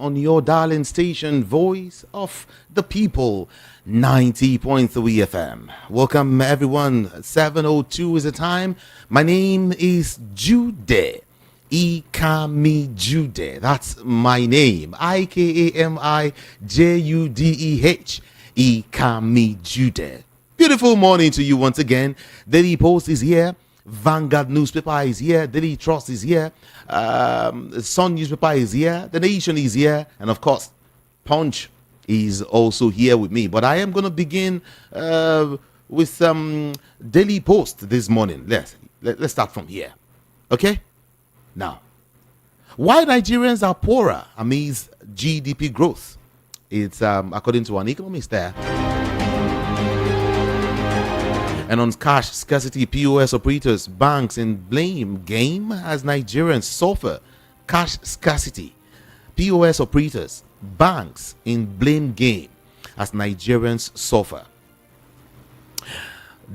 on your darling station, Voice of the People, 90.3 FM. Welcome, everyone. 7:02 is the time. My name is Jude. Ikami Jude. That's my name. IKAMIJUDEH. Ikami Jude. Beautiful morning to you once again. Daily Post is here. Vanguard newspaper is here. Daily Trust is here. Sun newspaper is here. The Nation is here. And of course, Punch is also here with me. But I am going to begin with some Daily Post this morning. Let's start from here. Okay? Now, why Nigerians are poorer amidst GDP growth? It's according to an economist there. And on cash scarcity, POS operators, banks in blame game as Nigerians suffer cash scarcity. POS operators, banks in blame game as Nigerians suffer.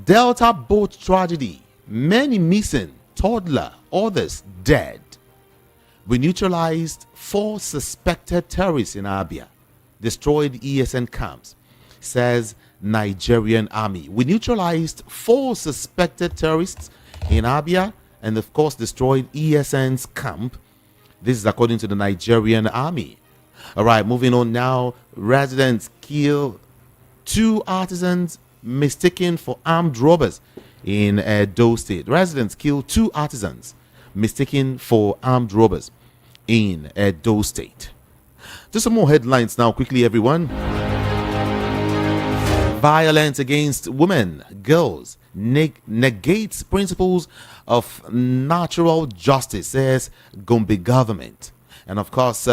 Delta boat tragedy, many missing, toddler, others dead. We neutralized 4 suspected terrorists in Abia, destroyed ESN camps, says Nigerian army. We neutralized 4 suspected terrorists in Abia and of course destroyed ESN's camp. This is according to the Nigerian army. All right, moving on now. Residents kill 2 artisans mistaken for armed robbers in Edo State. Residents kill 2 artisans mistaken for armed robbers in Edo State. Just some more headlines now quickly, everyone. Violence against women, girls negates principles of natural justice, says Gombe government. And of course,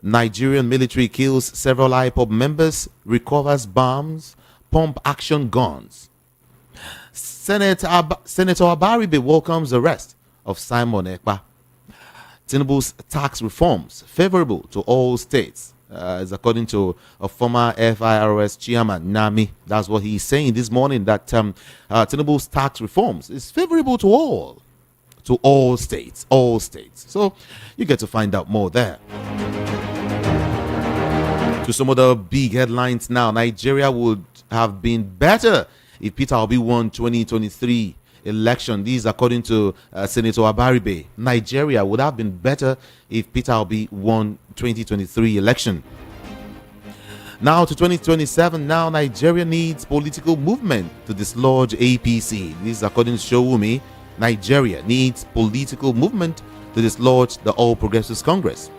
Nigerian military kills several IPOB members, recovers bombs, pump action guns. Senator Abaribe welcomes arrest of Simon Ekpa. Tinubu's tax reforms favorable to all states. Is according to a former FIRS chairman, Nnamdi. That's what he's saying this morning, that Tinubu's tax reforms is favorable to all states. So you get to find out more there. To some of the big headlines now. Nigeria would have been better if Peter Obi won 2023 election. These according to Senator Abaribe. Nigeria would have been better if Peter Obi won 2023 election. Now to 2027. Now Nigeria needs political movement to dislodge APC. This is according to Showumi. Nigeria needs political movement to dislodge the All Progressives Congress.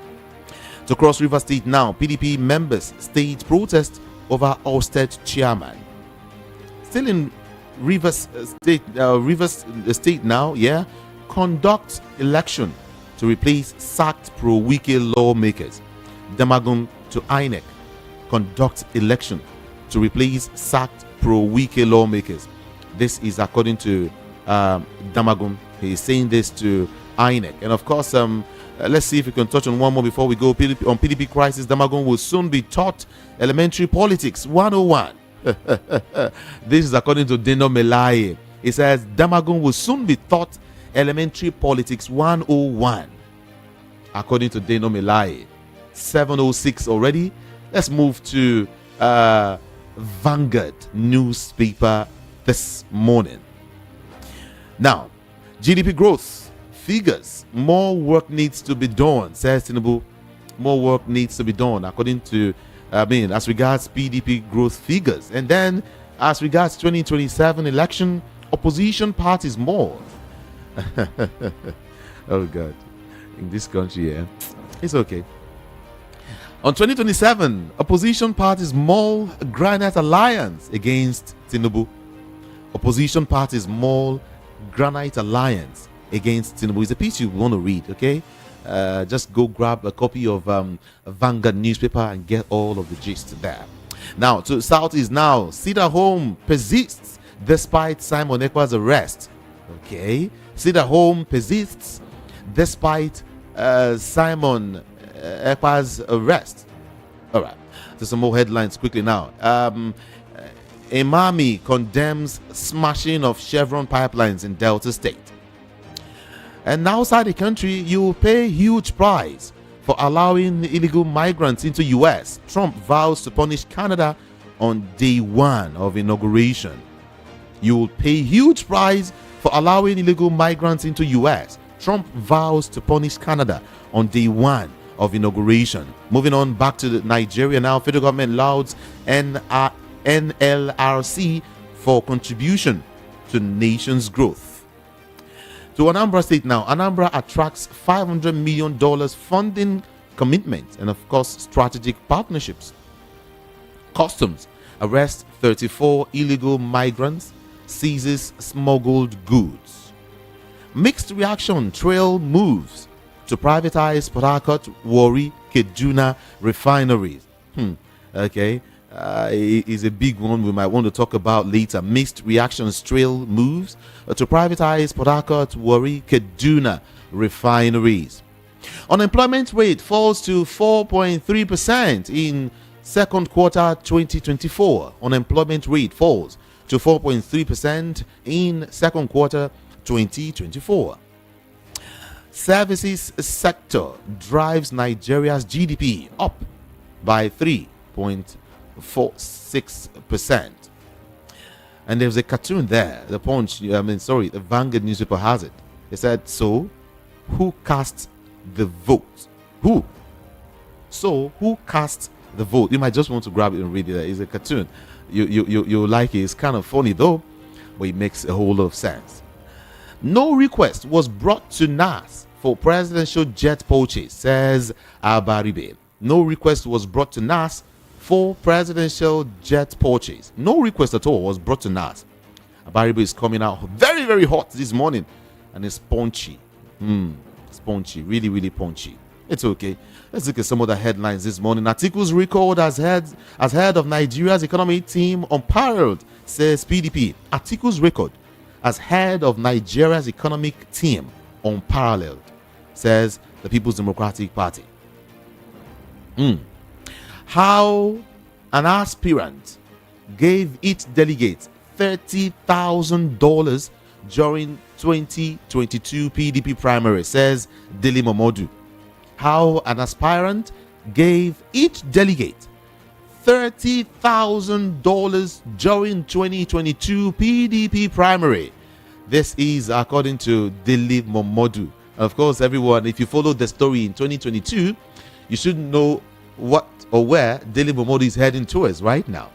To Cross River State now. PDP members stage protest over Orsted chairman. Still in Rivers State now, yeah. Conduct election to replace sacked pro-Wike lawmakers. Damagum to INEC. Conduct election to replace sacked pro-Wike lawmakers. This is according to Damagum. He is saying this to INEC. And of course, let's see if we can touch on one more before we go. On PDP crisis, Damagum will soon be taught elementary politics 101. This is according to Dino Melaye. He says Damagum will soon be taught elementary politics 101. According to Dino Melaye. 7:06 already. Let's move to Vanguard newspaper this morning. Now, GDP growth figures. More work needs to be done, says Tinubu. More work needs to be done, according to as regards PDP growth figures. And then as regards 2027 election, opposition parties more. Oh God, in this country, yeah, it's okay. On 2027, opposition parties maul Granite Alliance against Tinubu. Opposition parties maul Granite Alliance against Tinubu. It's a piece you want to read, okay? Just go grab a copy of Vanguard newspaper and get all of the gist there. Now to Southeast now. Cedar Home persists despite Simon Ekpa's arrest. Okay, Cedar Home persists despite Simon Ekpa's arrest. All right, so some more headlines quickly now. Imami condemns smashing of Chevron pipelines in Delta State. And outside the country, you will pay huge price for allowing illegal migrants into U.S. Trump vows to punish Canada on day one of inauguration. You will pay huge price for allowing illegal migrants into U.S. Trump vows to punish Canada on day one of inauguration. Moving on back to Nigeria now. Federal government lauds NLRC for contribution to nation's growth. To Anambra State now. Anambra attracts $500 million funding commitments and, of course, strategic partnerships. Customs arrests 34 illegal migrants, seizes smuggled goods. Mixed reaction trail moves to privatize Port Harcourt, Warri, Kaduna refineries. Okay. Is a big one we might want to talk about later. Mixed reactions trail moves to privatize Port Harcourt, Warri, Kaduna refineries. Unemployment rate falls to 4.3% in second quarter 2024. Unemployment rate falls to 4.3% in second quarter 2024. Services sector drives Nigeria's GDP up by 3.46%. And there's a cartoon there. The Vanguard newspaper has it. It said, so who cast the vote? Who? So who cast the vote? You might just want to grab it and read it. It's a cartoon. You like it. It's kind of funny though, but it makes a whole lot of sense. No request was brought to NAS for presidential jet purchase, says Abaribe. No request was brought to NAS for presidential jet purchase. No request at all was brought to NAS. Abaribe is coming out very, very hot this morning, and it's punchy. It's punchy, really, really punchy. It's okay. Let's look at some of the headlines this morning. Articles record as head of Nigeria's economic team unparalleled, says PDP. Articles record as head of Nigeria's economic team unparalleled, says the People's Democratic Party. How an aspirant gave each delegate $30,000 during 2022 PDP primary, says Dele Momodu. How an aspirant gave each delegate $30,000 during 2022 PDP primary. This is according to Dele Momodu. Of course, everyone, if you followed the story in 2022, you should know what or where Dele Momodu is heading towards right now.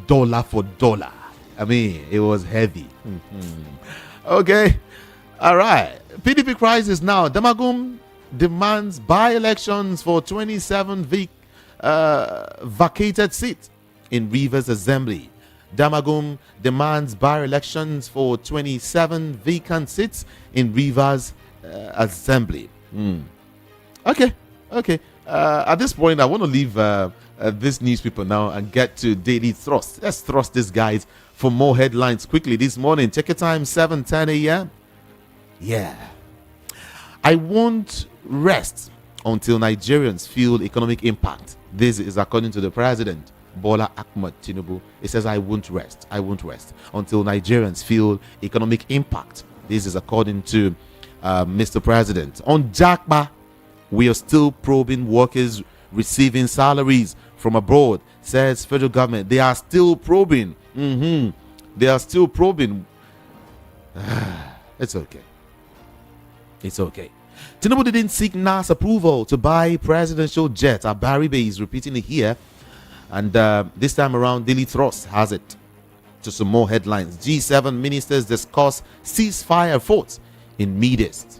Dollar for dollar. I mean, it was heavy. Okay. All right. PDP crisis now. Damagum demands by-elections for 27 vacated seats in Rivers Assembly. Damagum demands by-elections for 27 vacant seats in Rivers Assembly. Okay. At this point, I want to leave this newspaper now and get to Daily Thrust. Let's thrust these guys for more headlines quickly this morning. Check your time, 7:10 a.m. Yeah. I won't rest until Nigerians feel economic impact. This is according to the president, Bola Ahmed Tinubu. It says, I won't rest until Nigerians feel economic impact. This is according to Mr. President. On Jakba, we are still probing workers receiving salaries from abroad, says federal government. They are still probing. They are still probing. It's okay. Tinubu didn't seek NAS approval to buy presidential jet. Abaribe is repeating it here. And this time around, Daily Thrust has it. To some more headlines. G7 ministers discuss ceasefire efforts in Middle East.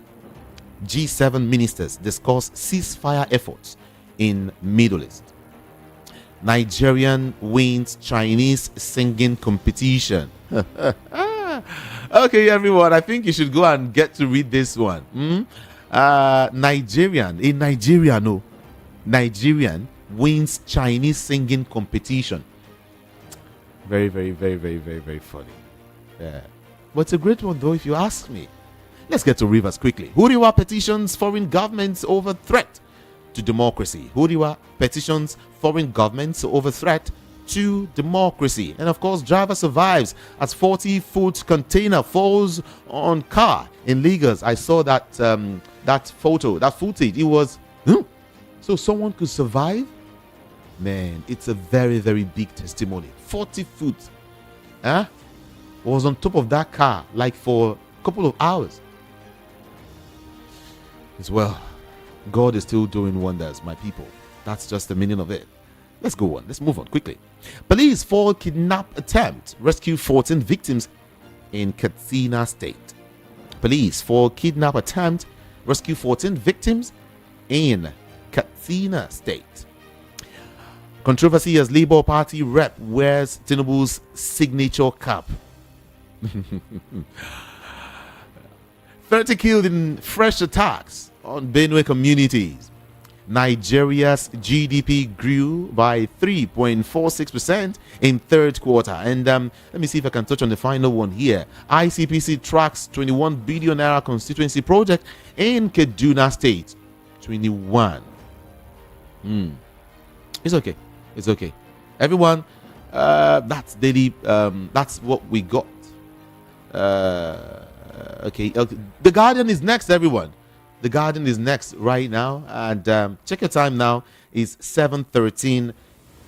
G7 ministers discuss ceasefire efforts in Middle East. Nigerian wins Chinese singing competition. Okay, everyone, I think you should go and get to read this one. Nigerian wins Chinese singing competition. Very, very, very, very, very, very funny. Yeah. But it's a great one, though, if you ask me. Let's get to Rivers quickly. Huriwa petitions foreign governments over threat to democracy. Huriwa petitions foreign governments over threat to democracy. And of course, driver survives as 40-foot container falls on car in Lagos. I saw that that footage. It was so someone could survive. Man, it's a very, very big testimony. 40 foot was on top of that car like for a couple of hours. As well, God is still doing wonders, my people. That's just the meaning of it. Let's go on. Let's move on quickly. Police for kidnap attempt rescue 14 victims in Katsina State. Police for kidnap attempt rescue 14 victims in Katsina State. Controversy as Labour Party rep wears Tinubu's signature cap. 30 killed in fresh attacks on Benue communities. Nigeria's GDP grew by 3.46% in third quarter. And let me see if I can touch on the final one here. ICPC tracks 21 billion naira constituency project in Kaduna State. 21. It's okay. It's okay. Everyone, that's daily. That's what we got. Okay. The Guardian is next, everyone. The Guardian is next right now, and check your time now. It's 7:13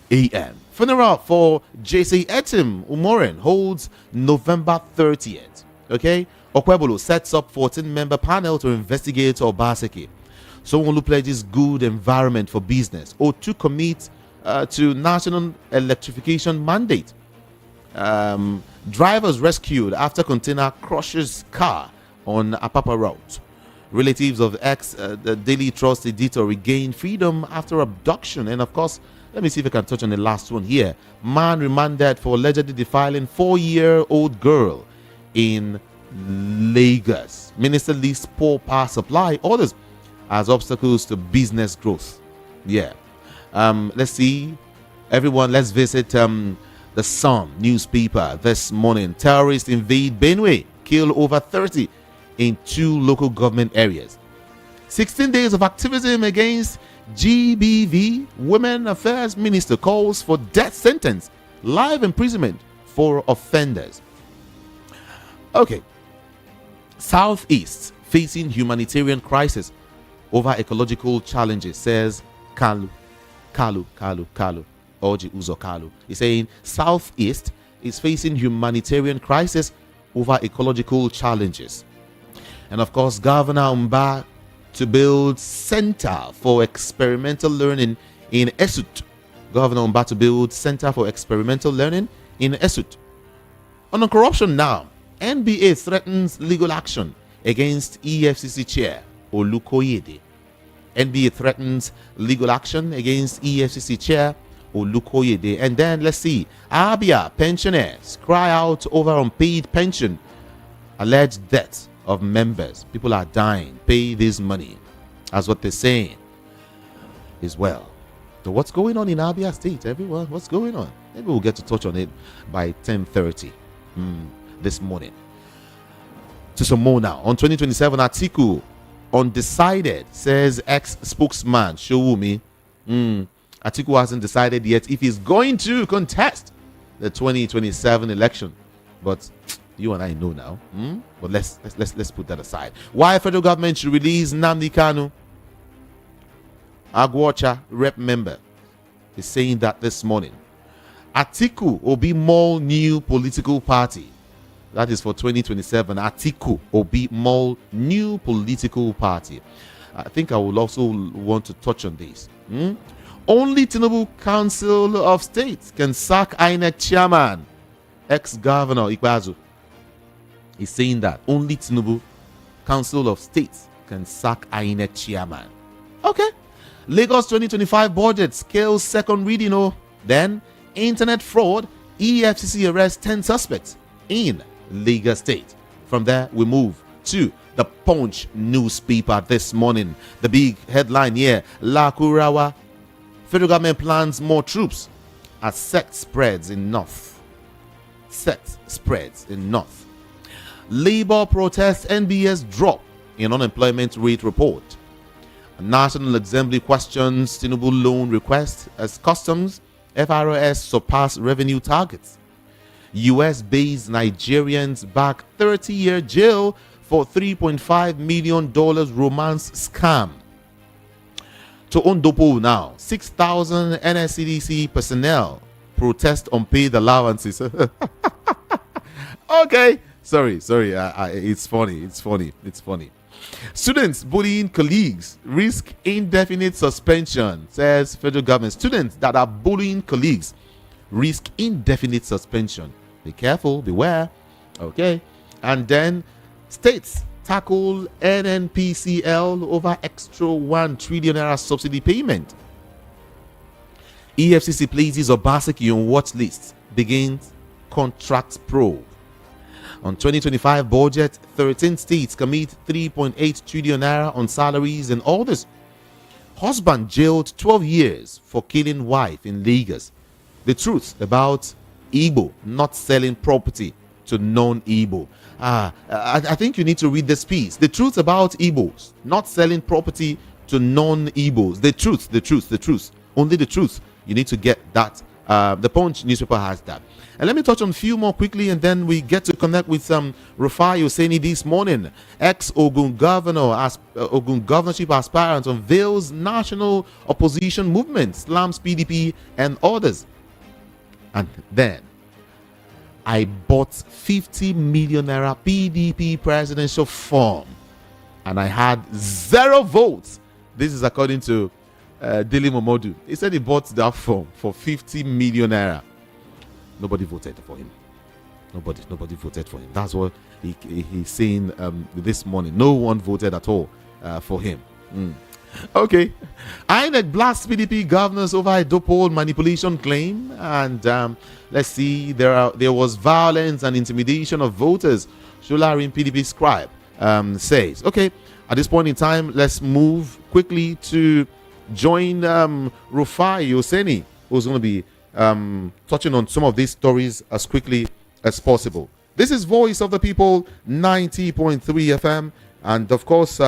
a.m. Funeral for J.C. Etim Umoren holds November 30th. Okay, Okwebolo sets up 14-member panel to investigate Obaseki. Someone who pledges good environment for business. O2 commits to national electrification mandate. Drivers rescued after container crushes car on Apapa route. Relatives of the Daily Trust editor regain freedom after abduction. And of course, let me see if I can touch on the last one here. Man remanded for allegedly defiling 4-year-old girl in Lagos. Minister lists poor power supply orders as obstacles to business growth. Yeah. Let's see. Everyone, let's visit the Sun newspaper this morning. Terrorists invade Benue, kill over 30 in 2 local government areas. 16 days of activism against GBV. Women Affairs Minister calls for death sentence, life imprisonment for offenders. Okay. Southeast facing humanitarian crisis over ecological challenges, says Kalu. Oji Uzo Kalu. He's saying Southeast is facing humanitarian crisis over ecological challenges. And of course, Governor Umba to build Center for Experimental Learning in Esut. Governor Umba to build Center for Experimental Learning in Esut. On corruption now, NBA threatens legal action against EFCC chair Olukoyede. NBA threatens legal action against EFCC chair Olukoyede. And then let's see, Abia pensioners cry out over unpaid pension. Alleged death of members. People are dying. Pay this money. That's what they're saying as well. So what's going on in Abia State, everyone? What's going on? Maybe we'll get to touch on it by 10:30 this morning. To some more now. On 2027 Atiku, undecided, says ex-spokesman Showumi. Atiku hasn't decided yet if he's going to contest the 2027 election. But you and I know now. But let's put that aside. Why federal government should release Nnamdi Kanu? Agwacha rep member is saying that this morning. Atiku Obi Mall new political party. That is for 2027. Atiku Obi Mall new political party. I think I will also want to touch on this. Only Tinubu Council of State can sack INEC chairman. Ex-governor Ikpeazu is saying that only Tinubu Council of State can sack INEC chairman. Okay. Lagos 2025 budget scales second reading. Then internet fraud. EFCC arrests 10 suspects in Lagos State. From there, we move to the Punch newspaper this morning. The big headline here: Lakurawa, federal government plans more troops as sect spreads in north. Sect spreads in north. Labor protests NBS drop in unemployment rate report. National Assembly questions Tinubu loan request as customs FRS surpass revenue targets. US-based Nigerians back 30-year jail for $3.5 million romance scam. To Ondopo now, 6,000 NSCDC personnel protest unpaid allowances. Okay, sorry. It's funny. Students bullying colleagues risk indefinite suspension, says federal government. Students that are bullying colleagues risk indefinite suspension. Be careful, beware. Okay, and then states tackle NNPCL over extra 1 trillion naira subsidy payment. EFCC places Obaseki on watch list, begins contract probe. On 2025 budget, 13 states commit 3.8 trillion naira on salaries and others. Husband jailed 12 years for killing wife in Lagos. The truth about Igbo not selling property to non-Igbo. I think you need to read this piece. The truth about Igbos not selling property to non-Igbos. The truth. Only the truth. You need to get that. The Punch newspaper has that. And let me touch on a few more quickly, and then we get to connect with Rufai Oseni this morning. Ex-Ogun governor, Ogun governorship aspirant unveils national opposition movement, slams PDP and others. And then I bought 50 million naira PDP presidential form, and I had 0 votes. This is according to Dele Momodu. He said he bought that form for 50 million naira. Nobody voted for him. Nobody voted for him. That's what he's saying this morning. No one voted at all for him. Okay. INEC blasts PDP governors over a poll manipulation claim. And let's see, there was violence and intimidation of voters. Sholarin PDP scribe says. Okay, at this point in time, let's move quickly to join Rufai Oseni, who's going to be touching on some of these stories as quickly as possible. This is Voice of the People, 90.3 FM. And of course,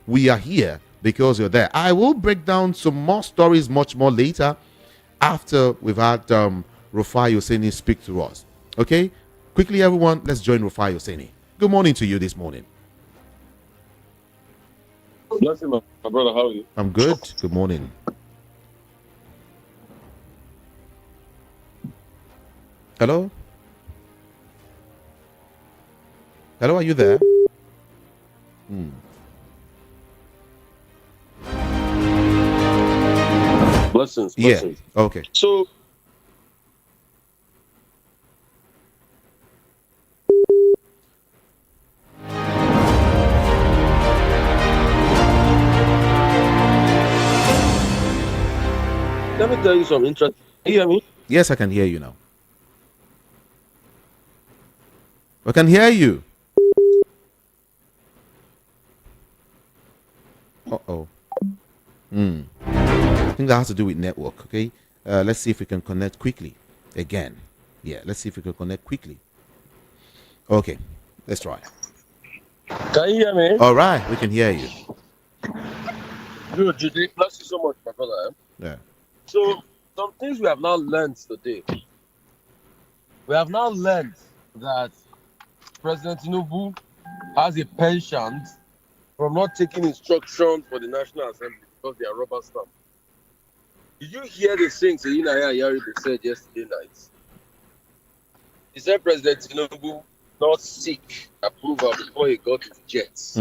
we are here because you're there. I will break down some more stories much more later after we've had Rufai Oseni speak to us. Okay? Quickly, everyone, let's join Rufai Oseni. Good morning to you this morning. Blessing, my brother. How are you? I'm good. Good morning. Hello? Hello, are you there? Blessings. Yeah. Okay. So, let me tell you some interesting. You hear me? Yes, I can hear you now. I can hear you. Uh-oh. I think that has to do with network, okay? Let's see if we can connect quickly again. Yeah, let's see if we can connect quickly. Okay, let's try. Can you hear me? All right, we can hear you. Good, Judy. Bless you so much, my brother. Yeah. So, some things we have now learned today. We have now learned that President Tinubu has a penchant from not taking instructions for the National Assembly because they are rubber stamp. Did you hear the things Yinaya Yaribe said yesterday night? He said President Tinubu not seek approval before he got his jets.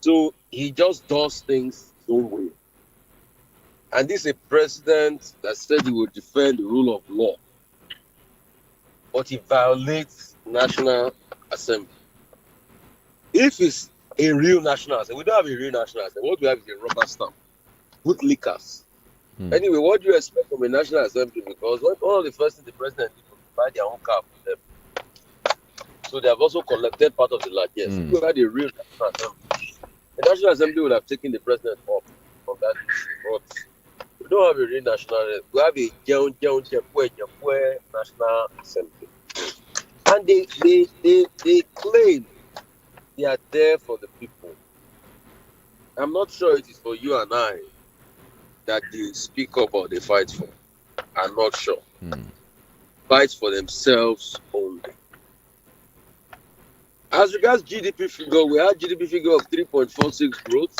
So he just does things his own way. And this is a president that said he would defend the rule of law, but he violates National Assembly. If it's a real National Assembly, we don't have a real National Assembly. What we have is a rubber stamp with liquors. Anyway, what do you expect from a National Assembly? Because one of the first things the president did was buy their own car for them. So they have also collected part of the largesse. If we had a real National Assembly, the National Assembly would have taken the president up from that issue. But we don't have a real National Assembly. We have a National Assembly. And they claim they are there for the people. I'm not sure it is for you and I that they speak up or they fight for. are not sure. Fight for themselves only. As regards GDP figure, we had GDP figure of 3.46 growth.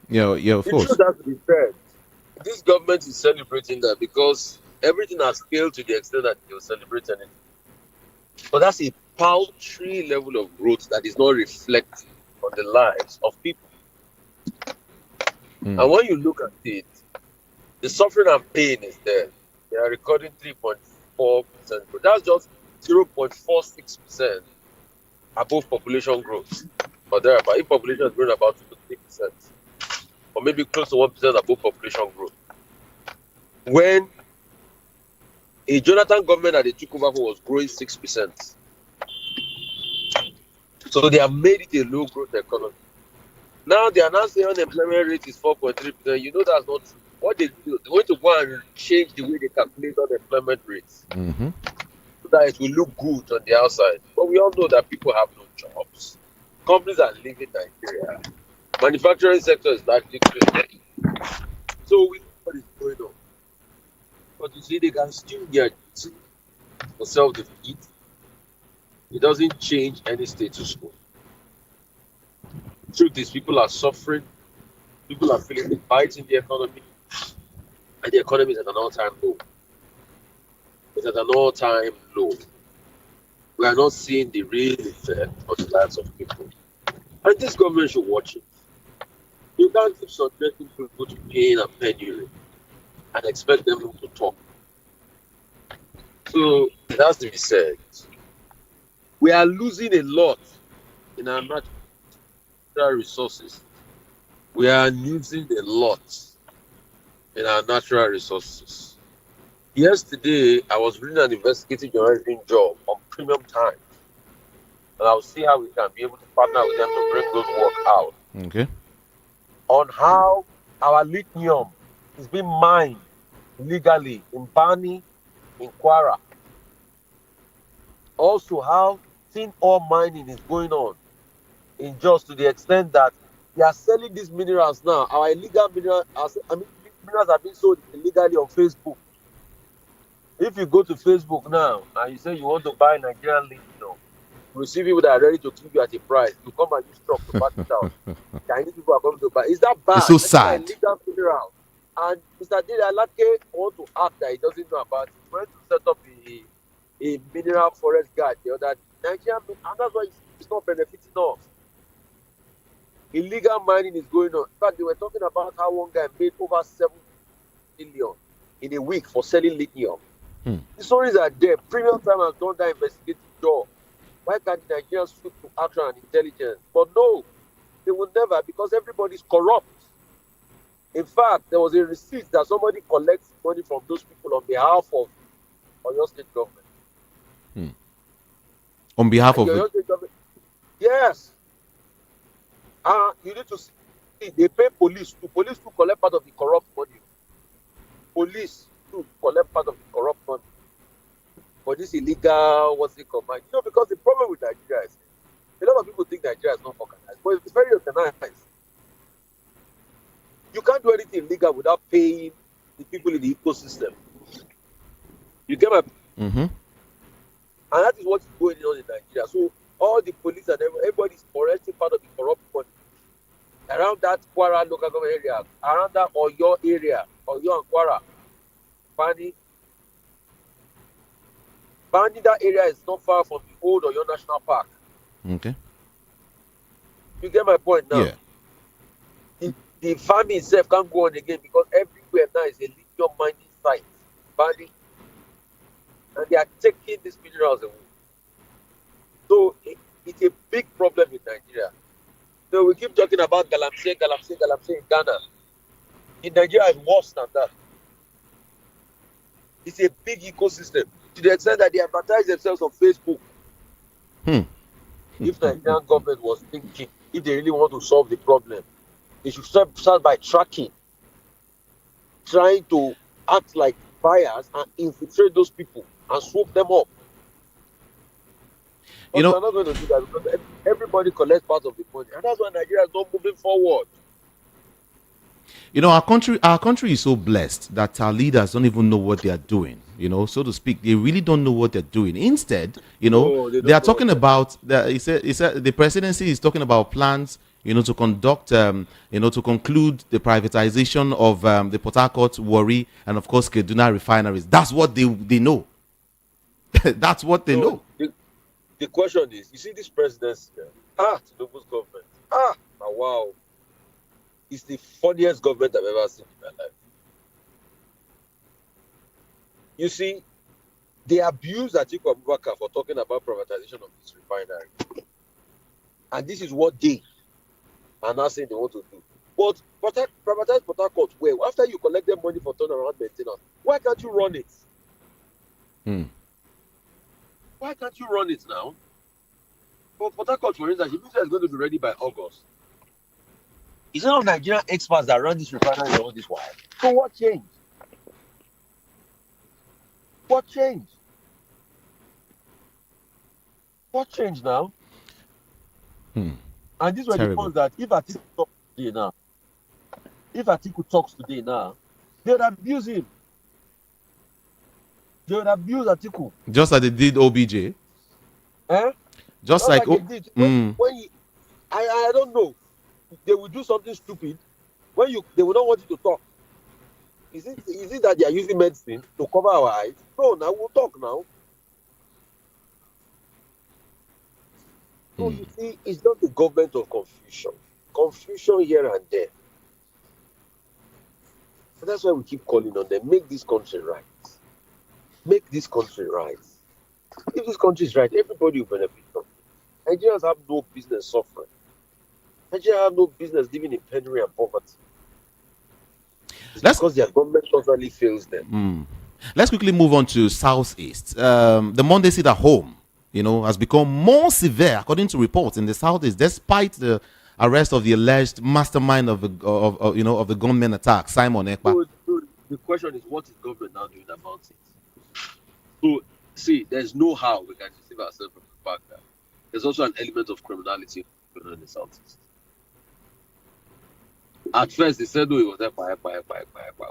Yeah, of The course. truth has to be said. This government is celebrating that because everything has scaled to the extent that they will celebrate anything. But that's a paltry level of growth that is not reflecting on the lives of people. And when you look at it, the suffering and pain is there. They are recording 3.4% growth. That's just 0.46% above population growth. Or thereabout. If population is growing about 2 to 3%, or maybe close to 1% above population growth. When a Jonathan government that they took over for was growing 6%. So they have made it a low growth economy. Now they are now saying unemployment rate is 4.3%. You know that's not true. What they do, they're going to go and change the way they calculate unemployment rates so that it will look good on the outside. But we all know that people have no jobs. Companies are leaving Nigeria. Manufacturing sector is largely closed. So we know what is going on. But you see, they can still get for self-defeat. It doesn't change any status quo. Truth is, people are suffering. People are feeling the bite in the economy. And the economy is at an all-time low. It's at an all-time low. We are not seeing the real effect on the lives of people. And this government should watch it. You can't keep subjecting people to pain and penury and expect them not to talk. So it has to be said. We are losing a lot in our natural resources. We are losing a lot in our natural resources. Yesterday, I was reading an investigative journalism job on Premium Time. And I'll see how we can be able to partner with them to bring those work out. Okay. On how our lithium is being mined legally in Bani, in Kwara. Also, how thin ore mining is going on in Jos to the extent that they are selling these minerals now. Our illegal minerals, minerals are being sold illegally on Facebook. If you go to Facebook now and you say you want to buy Nigerian lithium, you see people that are ready to give you at a price. You come and use truck to back it out. Chinese people are coming to buy. Is that bad? It's so sad. Illegal mineral. And Mr. Dede Alake want to act that he doesn't know about it. He went to set up a mineral forest guard the other Nigerian, and that's why it's not benefiting us. Illegal mining is going on. In fact, they were talking about how one guy made over 7 million in a week for selling lithium. The stories are there. Premium Time has done that investigative job. Why can't the Nigerians sweep to action and intelligence? But no, they will never, because everybody's corrupt. In fact, there was a receipt that somebody collects money from those people on behalf of your state government. On behalf of your state government. Yes. You need to see, they pay police to collect part of the corrupt money. Police to collect part of the corrupt money for this illegal, what's it called? Because the problem with Nigeria is a lot of people think Nigeria is not organized, but it's very organized. You can't do anything legal without paying the people in the ecosystem. You get my Mm-hmm. And that is what is going on in Nigeria. So all the police and everybody is arresting part of the corrupt money around that Kwara local government area, around that Oyo area, Oyo and Kwara, Bani, that area is not far from the old Oyo National Park. Okay. You get my point now? Yeah. The farming itself can't go on again because everywhere now is a lithium mining site. Bani. And they are taking these minerals away. So it's a big problem in Nigeria. So we keep talking about Galamsey in Ghana. In Nigeria, it's worse than that. It's a big ecosystem to the extent that they advertise themselves on Facebook. If the Nigerian government was thinking, if they really want to solve the problem, they should start by tracking, trying to act like buyers and infiltrate those people and swoop them up. But we're not going to do that because everybody collects part of the money. And that's why Nigeria is not moving forward. You know, our country is so blessed that our leaders don't even know what they are doing. You know, so to speak, they really don't know what they're doing. Instead, No, they they are don't know what talking they're doing. about. He said the presidency is talking about plans. To conduct, to conclude the privatization of the Port Harcourt, Warri, and of course Kaduna refineries. That's what they know. That's what they So know. the question is, you see this presidency, Tinubu's government. Wow, it's the funniest government I've ever seen in my life. You see, they abused Atiku Abubakar for talking about privatization of this refinery, and this is what they are now saying they want to do. But privatize Port Harcourt well. After you collect them money for turnaround maintenance, why can't you run it? Hmm. Why can't you run it now? For Port Harcourt, for instance, if it's going to be ready by August, it's not Nigerian experts that run this refinery all this while. So what changed? What changed? What changed now? Hmm. And these were the Terrible. ones that if Atiku talks today now, they would abuse him. They would abuse Atiku. Just like they did OBJ. Eh? Just Not like like they did. When I don't know, they will do something stupid. They will not want you to talk. Is it that they are using medicine to cover our eyes? No, now we'll talk now. So you see, it's not the government of confusion. Confusion here and there. And that's why we keep calling on them. Make this country right. Make this country right. If this country is right, everybody will benefit from it. Nigerians have no business suffering. Nigerians have no business living in penury and poverty. It's because their government totally fails them. Let's quickly move on to Southeast. The Monday sit at home, has become more severe, according to reports in the Southeast, despite the arrest of the alleged mastermind of the gunmen attack, Simon Ekpa. So the question is, what is government now doing about it? So, see, there's no how we can deceive ourselves from the fact that there's also an element of criminality in the Southeast. At first, they said, no, it was Ekpa.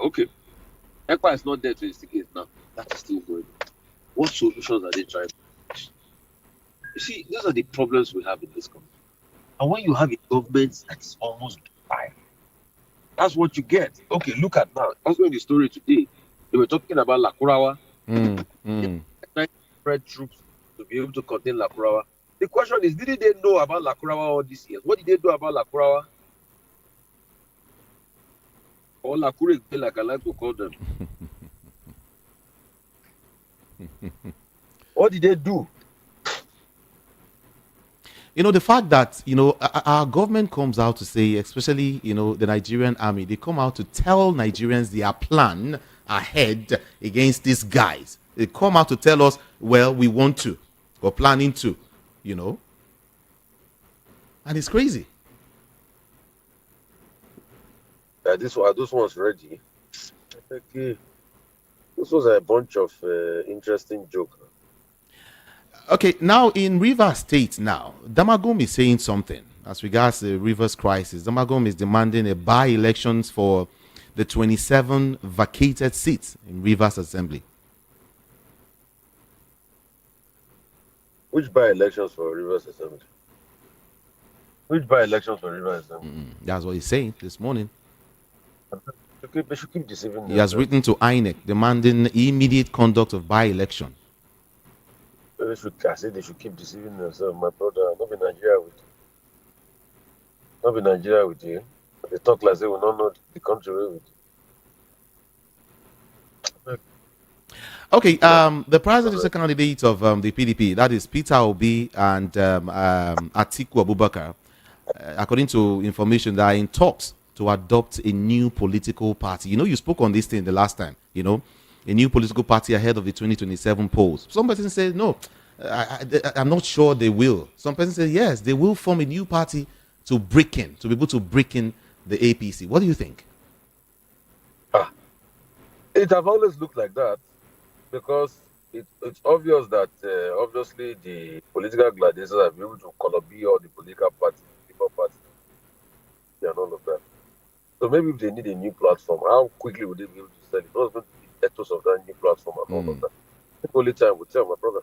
Okay. Ekpa is not there to instigate now. That is still going on. What solutions are they trying to push? You see, those are the problems we have in this country. And when you have a government that is almost dry, that's what you get. Okay, look at now. Also in the story today, they were talking about Lakurawa. Trying to spread troops to be able to contain Lakurawa. The question is, didn't they know about Lakurawa all these years? What did they do about Lakurawa? Or Lakure, like I like to call them. What did they do? The fact that our government comes out to say, especially the Nigerian army, they come out to tell Nigerians their plan ahead against these guys. They come out to tell us, well, we want to, or planning to, and it's crazy. This one's ready. Okay. This was a bunch of interesting jokes. Okay, now in Rivers State now, Damagum is saying something as regards the Rivers crisis. Damagum is demanding a by-elections for the 27 vacated seats in Rivers Assembly. Which by-elections for Rivers Assembly? Which by-elections for Rivers Assembly? That's what he's saying this morning. They should keep deceiving He has written to INEC demanding immediate conduct of by-election. I said they should keep deceiving themselves, my brother. Not be Nigeria with you. They talk like they will not know the country with you. Okay, the presidential candidate of the PDP, that is Peter Obi and Atiku Abubakar, according to information, they are in talks to adopt a new political party. You spoke on this thing the last time, a new political party ahead of the 2027 polls. Some person said, no, I'm not sure they will. Some person said, yes, they will form a new party to be able to break in the APC. What do you think? It have always looked like that because it's obvious that obviously the political gladiators have been able to color B all the political parties, and all of that. So maybe if they need a new platform, how quickly would they be able to sell it? What's going to be the ethos of that new platform and all of that? I think only time will tell, my brother.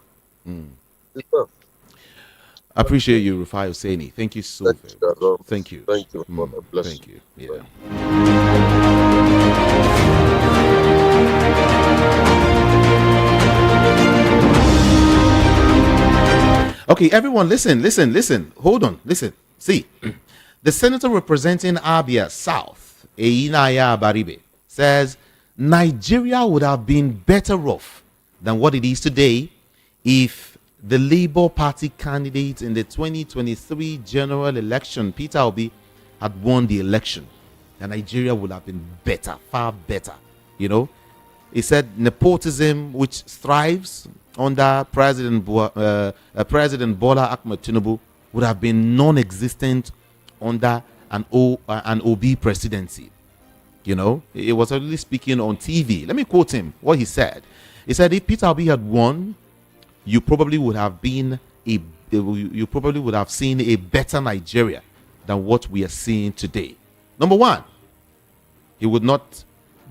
Appreciate you, Rufai Oseni. Thank you so very much. Thank you. Thank you. Bless Thank you. Yeah. Okay, everyone, listen. Hold on, listen. See, the senator representing Abia South, Einaya Baribe, says Nigeria would have been better off than what it is today if the Labour Party candidate in the 2023 general election, Peter Obi, had won the election. And Nigeria would have been better, far better. You know, he said nepotism, which thrives under President Bola Ahmed Tinubu, would have been non-existent under an Obi presidency. You know, he was already speaking on TV. Let me quote him, what he said. He said, if Peter Obi had won, you probably would have seen a better Nigeria than what we are seeing today. Number one, he would not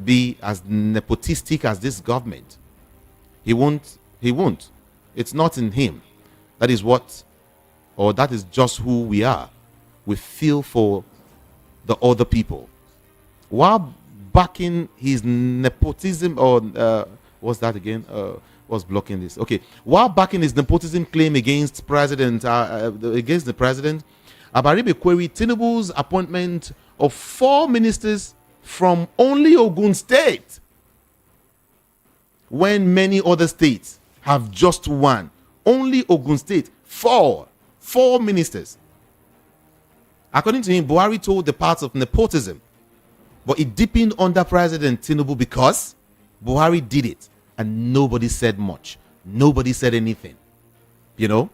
be as nepotistic as this government. He won't. It's not in him. That is just who we are. We feel for the other people. While backing his nepotism, or what's that again? What's blocking this? Okay. While backing his nepotism claim against the president, Abaribe queried Tinubu's appointment of 4 ministers from only Ogun State, when many other states have just 1. Only Ogun State, 4 ministers. According to him, Buhari told the parts of nepotism, but it deepened under President Tinubu because Buhari did it and nobody said much. Nobody said anything. You know?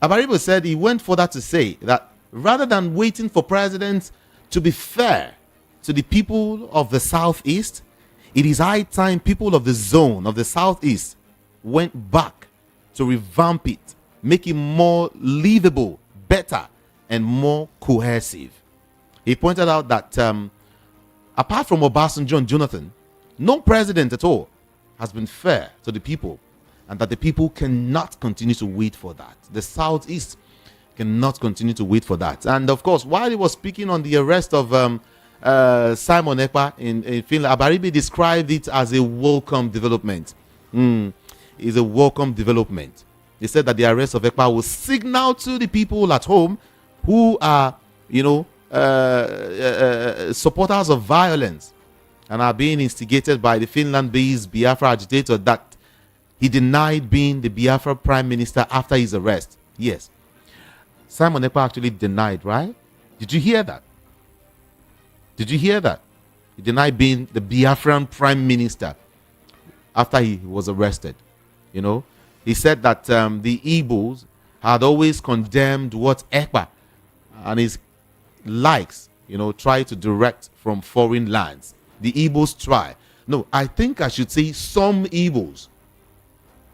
Abaribo said he went further to say that rather than waiting for presidents to be fair to the people of the Southeast, it is high time people of the zone of the Southeast went back to revamp it, make it more livable, better, and more cohesive. He pointed out that apart from Obasanjo and Jonathan, no president at all has been fair to the people, and that the people cannot continue to wait for that. The Southeast cannot continue to wait for that. And of course, while he was speaking on the arrest of Simon Ekpa in Finland, Abaribe described it as a welcome development. It's a welcome development. He said that the arrest of Ekpa will signal to the people at home who are, supporters of violence and are being instigated by the Finland-based Biafra agitator that he denied being the Biafra prime minister after his arrest. Yes. Simon Ekpa actually denied, right? Did you hear that? He denied being the Biafran prime minister after he was arrested. You know, he said that the Igbos had always condemned what Ekpa and his likes, try to direct from foreign lands. The Igbos try. No, I think I should say some Igbos.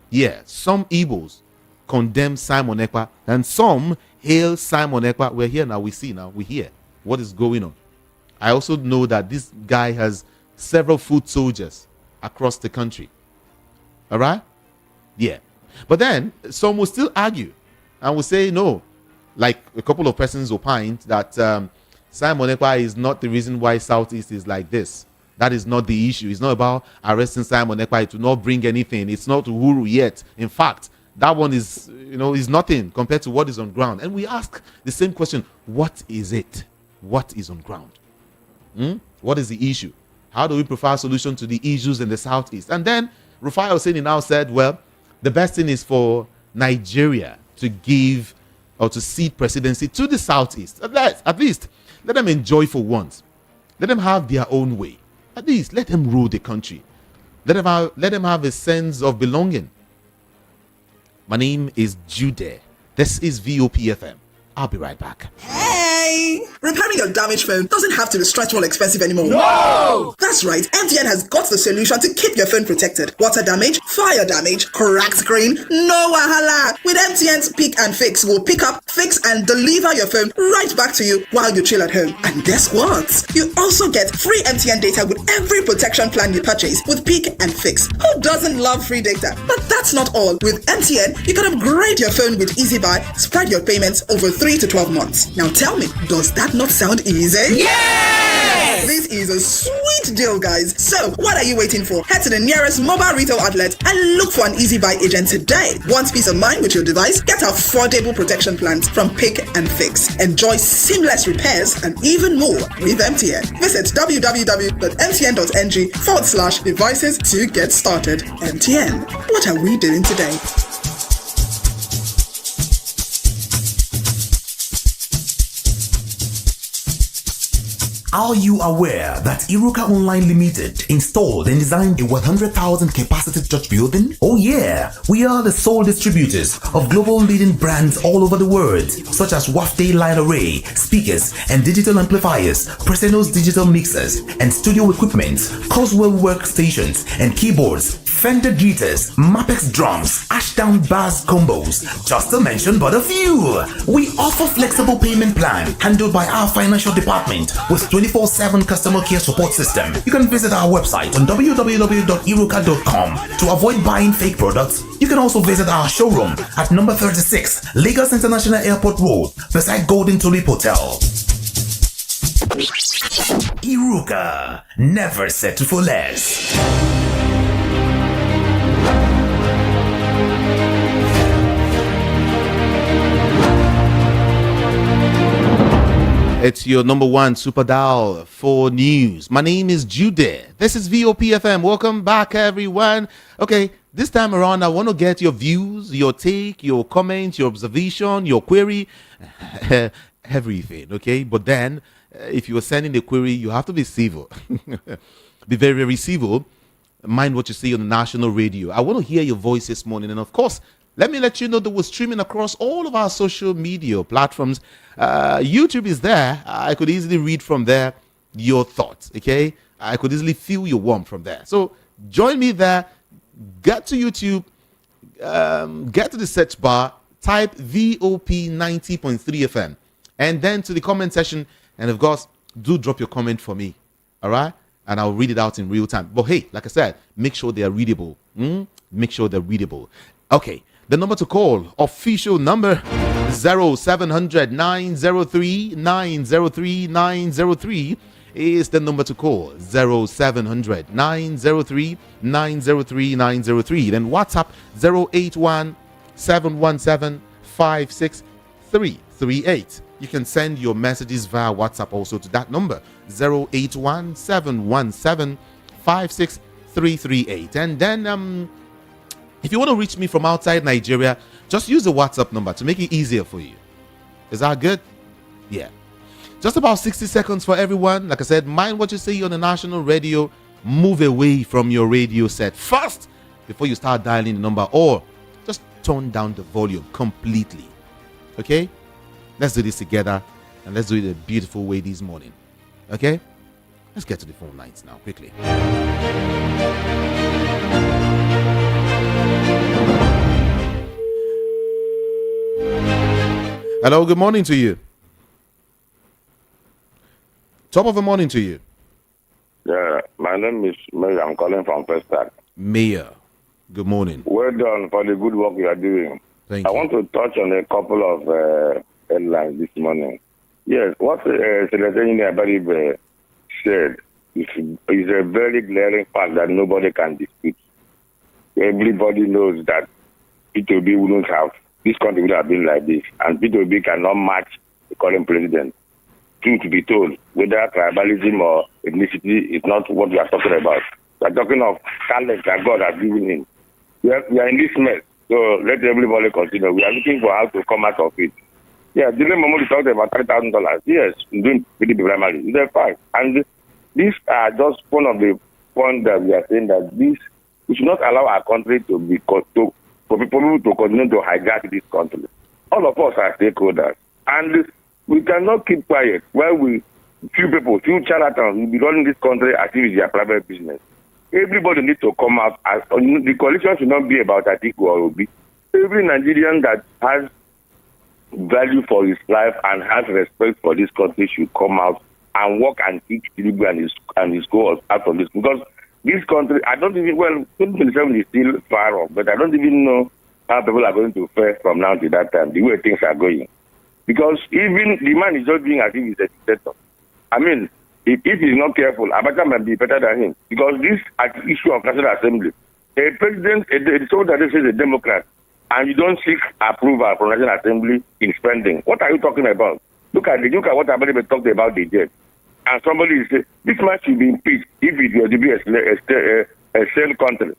Yeah, some Igbos condemn Simon Ekpa, and some hail Simon Ekpa. We're here now. We hear what is going on. I also know that this guy has several foot soldiers across the country. All right? Yeah. But then some will still argue and will say no. Like a couple of persons opined that Simon Ekpa is not the reason why Southeast is like this. That is not the issue. It's not about arresting Simon Ekpa. It will not bring anything. It's not Uhuru yet. In fact, that one is, is nothing compared to what is on ground. And we ask the same question: what is it? What is on ground? What is the issue? How do we provide a solution to the issues in the Southeast? And then Rufai Oseni now said, well, the best thing is for Nigeria to give or to cede presidency to the Southeast. At least let them enjoy for once. Let them have their own way. At least let them rule the country. Let them have a sense of belonging. My name is Jude. This is VOPFM. I'll be right back. Yay! Repairing your damaged phone doesn't have to be stressful or expensive anymore. No! That's right. MTN has got the solution to keep your phone protected. Water damage, fire damage, cracked screen, no wahala. With MTN's Pick and Fix, we'll pick up, fix, and deliver your phone right back to you while you chill at home. And guess what? You also get free MTN data with every protection plan you purchase with Pick and Fix. Who doesn't love free data? But that's not all. With MTN, you can upgrade your phone with Easy Buy, spread your payments over 3 to 12 months. Now tell me, does that not sound easy? Yes! This is a sweet deal, guys. So, what are you waiting for? Head to the nearest mobile retail outlet and look for an Easy Buy agent today. Want peace of mind with your device? Get affordable protection plans from Pick and Fix. Enjoy seamless repairs and even more with MTN. Visit www.mtn.ng/devices to get started. MTN. What are we doing today? Are you aware that Iruka Online Limited installed and designed a 100,000 capacity church building? Oh yeah, we are the sole distributors of global leading brands all over the world, such as Wafday Light Array, speakers and digital amplifiers, Preseno's digital mixers and studio equipment, Coswell workstations and keyboards, Fender guitars, Mapex drums, Ashdown bass combos, just to mention but a few. We offer flexible payment plan handled by our financial department with 24/7 customer care support system. You can visit our website on www.iruka.com to avoid buying fake products. You can also visit our showroom at number 36 Lagos International Airport Road beside Golden Tulip Hotel. Iruka, never settle for less. It's your number one super dial for news. My name is Jude. This is VOPFM. Welcome back, everyone. Okay, this time around, I want to get your views, your take, your comment, your observation, your query, everything, okay? But then, if you are sending a query, you have to be civil. Be very, very civil. Mind what you say on the national radio. I want to hear your voice this morning. And of course, let me let you know that we're streaming across all of our social media platforms. YouTube is there. I could easily read from there your thoughts, okay? I could easily feel your warmth from there. So join me there. Get to YouTube. Get to the search bar. Type VOP 90.3 FM. And then to the comment section. And of course, do drop your comment for me. All right? And I'll read it out in real time. But hey, like I said, make sure they are readable. Make sure they're readable. Okay. The number to call, official number 0700 903 903 903 is the number to call. 0700 903 903 903. Then WhatsApp 081 717 56338. You can send your messages via WhatsApp also to that number 081 717 56338. And then if you want to reach me from outside Nigeria, just use the WhatsApp number to make it easier for you. Is that good? Yeah. Just about 60 seconds for everyone. Like I said, mind what you say on the national radio. Move away from your radio set first before you start dialing the number, or just turn down the volume completely. Okay? Let's do this together, and let's do it a beautiful way this morning. Okay? Let's get to the phone lines now, quickly. Hello, good morning to you. Top of the morning to you. Yeah, my name is Mayor. I'm calling from Setback. Mayor, good morning. Well done for the good work you are doing. Thank I you. want to touch on a couple of headlines this morning. Yes, what Senator Nnamdi said is a very glaring fact that nobody can dispute. Everybody knows that P2B wouldn't have, this country would have been like this, and P2B cannot match the current president. Truth to be told, whether tribalism or ethnicity is not what we are talking about. We are talking of talent that God has given him. We are in this mess, so let everybody continue. We are looking for how to come out of it. Yeah, Dylan Momodu talked about $30,000. Yes, doing PDP primary. It's a fact. And these are just one of the points that we are saying that we should not allow our country for people to continue to hijack this country. All of us are stakeholders. And We cannot keep quiet while few charlatans will be running this country as if it's their private business. Everybody needs to come out. The coalition should not be about Atiku or Obi. Every Nigerian that has value for his life and has respect for this country should come out and work and teach Tinubu and his goals out of this. Because this country, 2027 is still far off, but I don't even know how people are going to fare from now to that time, the way things are going. Because even the man is just doing as if he's a dictator. I mean, if he's not careful, Abacha might be better than him. Because this issue of National Assembly, a president, so that this is a Democrat, and you don't seek approval from National Assembly in spending. What are you talking about? Look at what Abadibe talked about the jet. And somebody is saying, this man should be impeached if it were to be a shell country.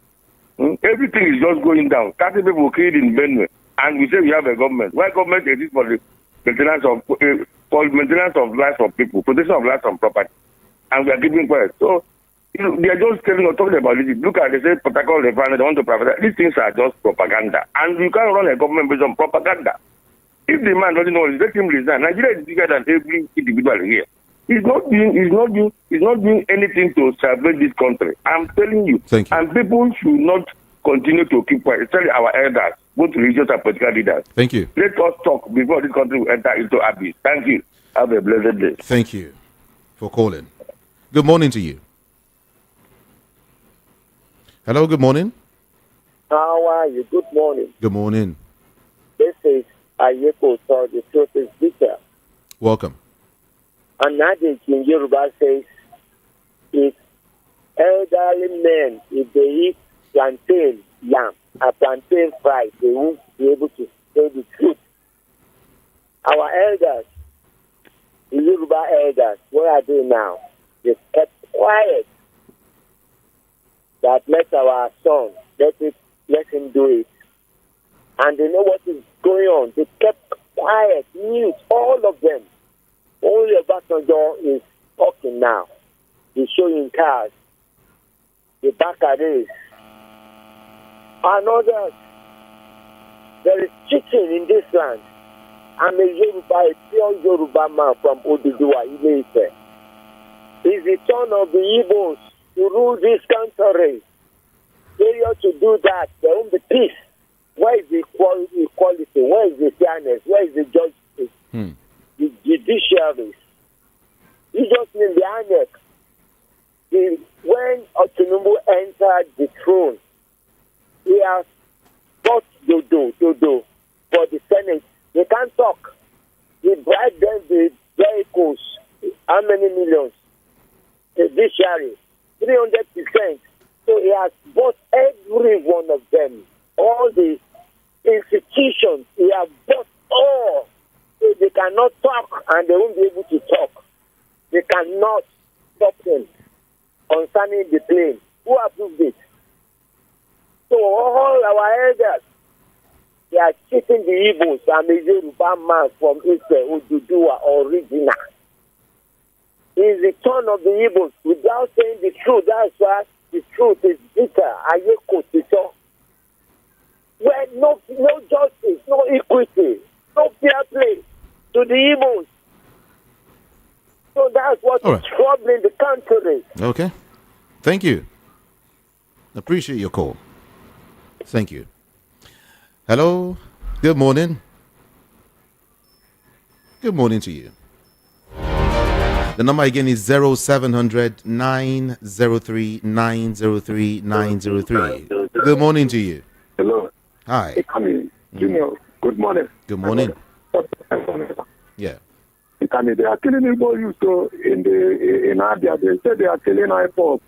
Everything is just going down. 30 people killed in Benue, and we say we have a government. Why government exists for the maintenance of lives of people, protection of lives and property, and we are keeping quiet. So, they are just talking about it. Look at, they say, protocol, they want to privatize. These things are just propaganda, and you can't run a government based on propaganda. If the man doesn't know, let him resign. Nigeria is bigger than every individual here. He's not doing anything to salvage this country. I'm telling you. Thank you. And people should not continue to keep quiet, especially our elders, both religious and political leaders. Thank you. Let us talk before this country will enter into abyss. Thank you. Have a blessed day. Thank you for calling. Good morning to you. Hello, good morning. How are you? Good morning. Good morning. This is Ayeko, so the truth is bitter. Welcome. And Nnamdi in Yoruba says, if elderly men, if they eat plantain yam and plantain fry, they won't be able to say the truth. Our elders, the Yoruba elders, what are they now? They kept quiet. That let our son, let him do it. And they know what is going on. They kept quiet, mute, all of them. Only Obasanjo is talking now. He's showing cars. The Bakaris. And others. There is cheating in this land. I'm a Yoruba, a pure Yoruba man from Oduduwa, Ile-Ife. It's the turn of the Igbos to rule this country. Failure to do that, there won't be peace. Where is the equality? Where is the fairness? Where is the justice? The judiciaries. You just need the annex. When Tinubu entered the throne, he has got Dodo for the Senate. They can't talk. He bribed them with vehicles. How many millions? The judiciary, 300%. So he has bought every one of them. All the institutions, he has bought all. So they cannot talk and they won't be able to talk. They cannot stop them concerning the plane. Who approved it? So all our elders, they are cheating the Igbos. I'm a Yoruba man from Israel, Oduduwa, original. It's the turn of the Igbos without saying the truth. That's why the truth is bitter. Ayeko Tito. Where no justice, no equity, no fair play to the Igbos. So that's what is troubling the country. Okay. Thank you. Appreciate your call. Thank you. Hello. Good morning. Good morning to you. The number again is 0700 903 903 903. Good morning to you. Hello. Hi. Hey, Kanu. Junior. Good morning. Good morning. Yeah. Kanu, they are killing Igbo youth in Abia. They say they are killing IPOP.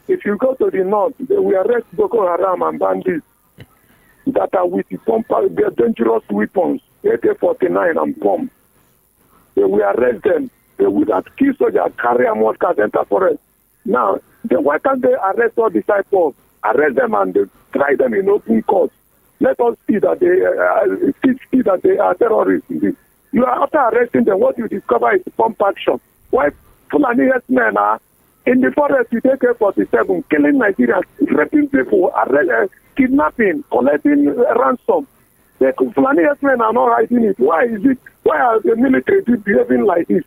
If you go to the north, they will arrest Boko Haram and bandits that are with their dangerous weapons, AK-49 and bomb. They will arrest them. They would have killed soldiers, carry a mortar, enter forest. Now, why can't they arrest all disciples? Arrest them and try them in open court. Let us see that they are terrorists. You are after arresting them. What you discover is pump action. Why Fulani men are in the forest with AK-47, killing Nigerians, raping people, kidnapping, collecting ransom. The Fulani men are not hiding it. Why is it? Why are the military behaving like this?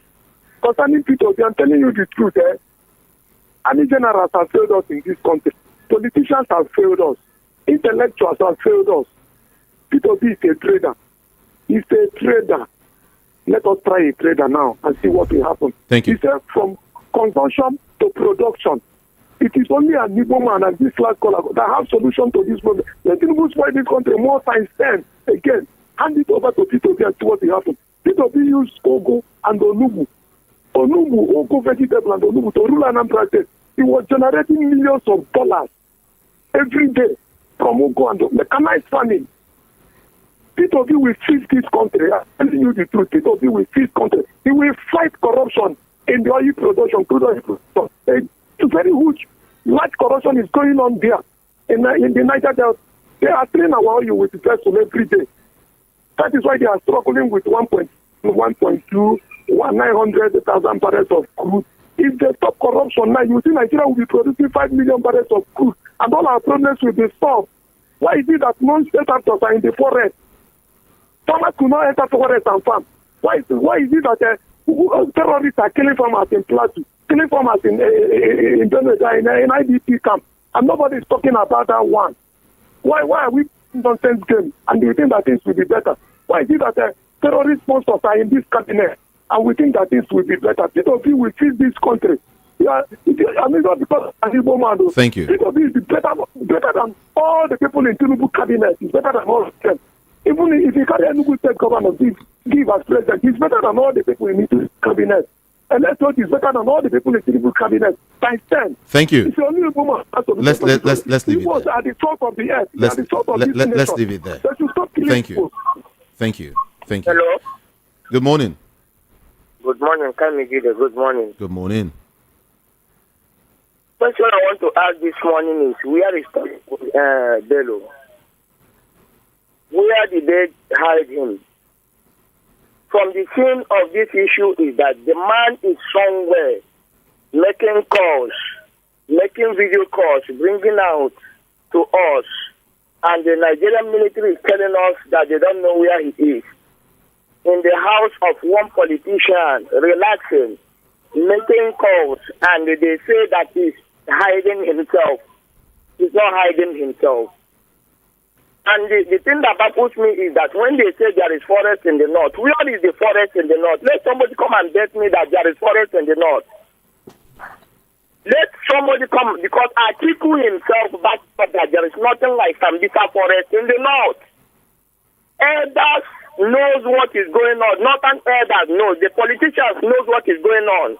Concerning P2B, I'm telling you the truth. Army generals have failed us in this country. Politicians have failed us. Intellectuals have failed us. P2B is a trader. He's a trader. Let us try a trader now and see what will happen. Thank you. He said from consumption to production. It is only an Igbo man and this last caller that have solution to this problem. Let him spoil this country more times 10. Again, hand it over to P2B and see what will happen. P2B used Ogo and Onubu. Ogo vegetable and Onubu to rule Anambra State. He was generating millions of dollars every day from Ogo and mechanized farming. P2B will fix this country. I'm telling you the truth. P2B will fix country. He will fight corruption in the oil production, crude oil production. It's very huge. Large corruption is going on there. In the Niger Delta, they are training our oil with vessel every day. That is why they are struggling with 1.2, 900,000 barrels of crude. If they stop corruption now, you see Nigeria will be producing 5 million barrels of crude, and all our problems will be solved. Why is it that non-state actors are in the forest? Farmers could not enter forest and farm. Why is it that terrorists are killing farmers in Plateau, killing farmers in IDP camp, and nobody is talking about that one? Why are we nonsense game and we think that things will be better? Why is it that terrorist sponsors are in this cabinet and we think that things will be better? P2B will fix this country. Yeah, I mean, not because of Igbo man. Thank you. P2B is better than all the people in Tinubu cabinet. It's better than all of them. Even if you carry Enugu state governor give as president, he's better than all the people in the cabinet. And let's note he's better than all the people in Tinubu cabinet. Times 10. Thank you. It's only a woman. Let's leave it there. At the top of the earth. Let's leave it there. Thank you. Thank you. Thank you. Hello. Good morning. Good morning, Kamigide. Good morning. Good morning. Question I want to ask this morning is, where is Bello? Where did they hide him? From the scene of this issue is that the man is somewhere making calls, making video calls, bringing out to us, and the Nigerian military is telling us that they don't know where he is. In the house of one politician, relaxing, making calls, and they say that he's hiding himself. He's not hiding himself. And the thing that baffles me is that when they say there is forest in the north, where is the forest in the north? Let somebody come and bet me that there is forest in the north. Let somebody come, because Atiku himself backed up that there is nothing like Sambisa forest in the north. Elders knows what is going on. Not an elders knows. The politicians knows what is going on.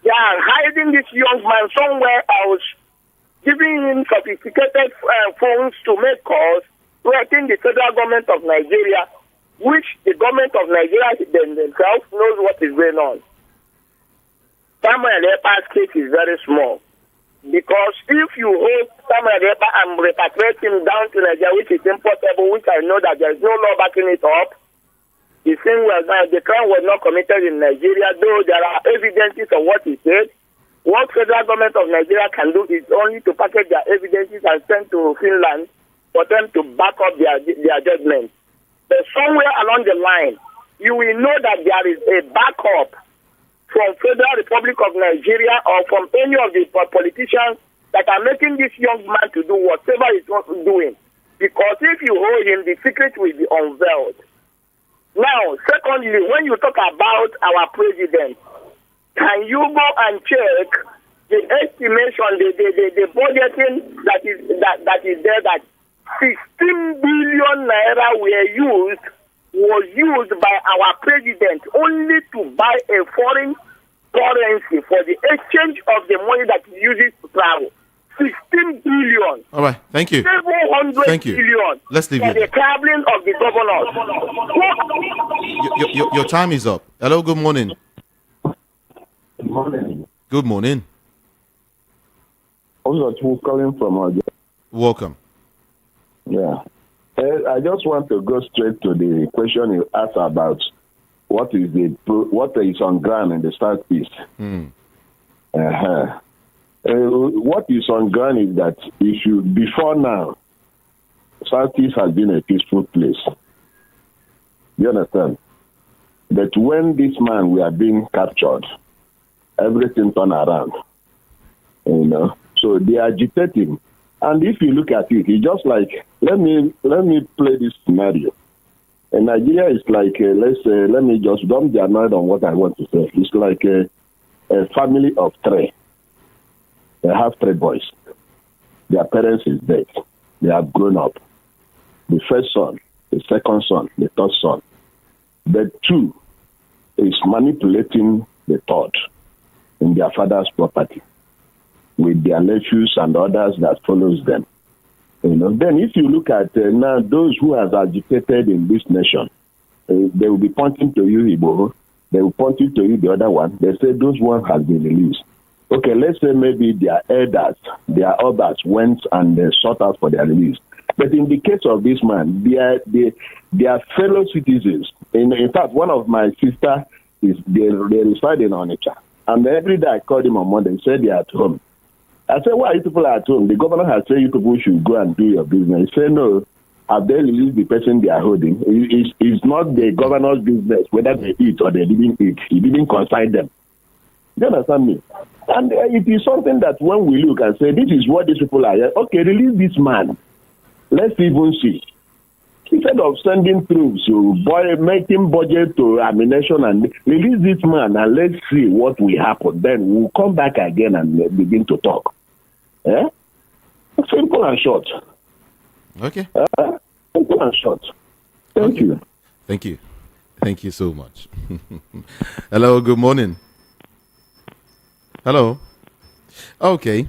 They are hiding this young man somewhere else, giving him sophisticated phones to make calls, threatening the federal government of Nigeria, which the government of Nigeria themselves knows what is going on. Samuel Epa's case is very small, because if you hold Samuel Epa and repatriate him down to Nigeria, which is impossible, which I know that there is no law backing it up, the crime was not committed in Nigeria, though there are evidences of what he said. What federal government of Nigeria can do is only to package their evidences and send to Finland for them to back up their judgment. But somewhere along the line, you will know that there is a backup from Federal Republic of Nigeria or from any of the politicians that are making this young man to do whatever he's doing. Because if you hold him, the secret will be unveiled. Now, secondly, when you talk about our president, can you go and check the estimation, the budgeting that is there, that 16 billion naira was used by our president only to buy a foreign currency for the exchange of the money that he uses to travel. 16 billion. All right, thank you. 700 thank you. billion. Let's leave for it. the traveling of the governor. Your time is up. Hello, good morning. Good morning. Good morning. Also, calling from Welcome. Yeah. I just want to go straight to the question you asked about what is on ground in the Southeast. What is on ground is that before now, Southeast has been a peaceful place. You understand? That when this man we are being captured, everything turned around. You know, so they agitate him. And if you look at it, it's just like, let me play this scenario. In Nigeria, it's like, let me just, don't be annoyed on what I want to say. It's like a family of three. They have three boys. Their parents is dead. They have grown up. The first son, the second son, the third son. The two is manipulating the third in their father's property with their nephews and others that follows them. You know, then if you look at now those who have agitated in this nation, they will be pointing to you, Igbo. They will point to you, the other one. They say those one has been released. Okay, let's say maybe their elders, their others went and sought out for their release. But in the case of this man, they are fellow citizens. In fact, one of my sisters they reside in Onitsha. And every day I called him on Monday and said they are at home. I said, why are you people at home? The governor has said you people should go and do your business. He said, no, have they released the person they are holding? It's not the governor's business whether they eat or they didn't eat. He didn't consign them. You understand me? And it is something that when we look and say, this is what these people are, okay, release this man. Let's even see. Instead of sending troops to making budget to ammunition and release this man and let's see what will happen. Then we'll come back again and begin to talk. Eh? Simple and short. Okay. Simple and short. Thank you. Thank you. Thank you so much. Hello, good morning. Hello. Okay.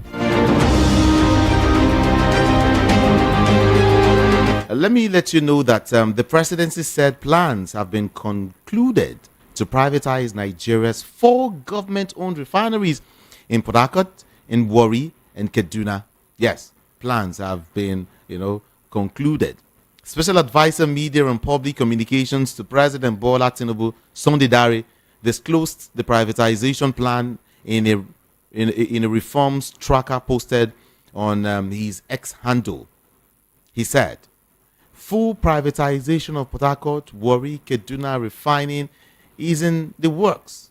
Let me let you know that the presidency said plans have been concluded to privatize Nigeria's 4 government-owned refineries in Port Harcourt, in Warri, and Kaduna. Yes, plans have been, concluded. Special Advisor Media and Public Communications to President Bola Tinubu, Sunday Dare, disclosed the privatization plan in a reforms tracker posted on his X handle. He said, full privatization of Port Harcourt, Warri, Kaduna refining is in the works.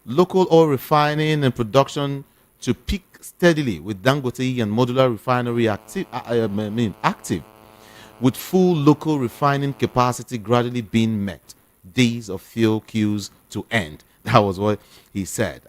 Local oil refining and production to peak steadily with Dangote and modular refinery active, with full local refining capacity gradually being met. Days of fuel queues to end. That was what he said.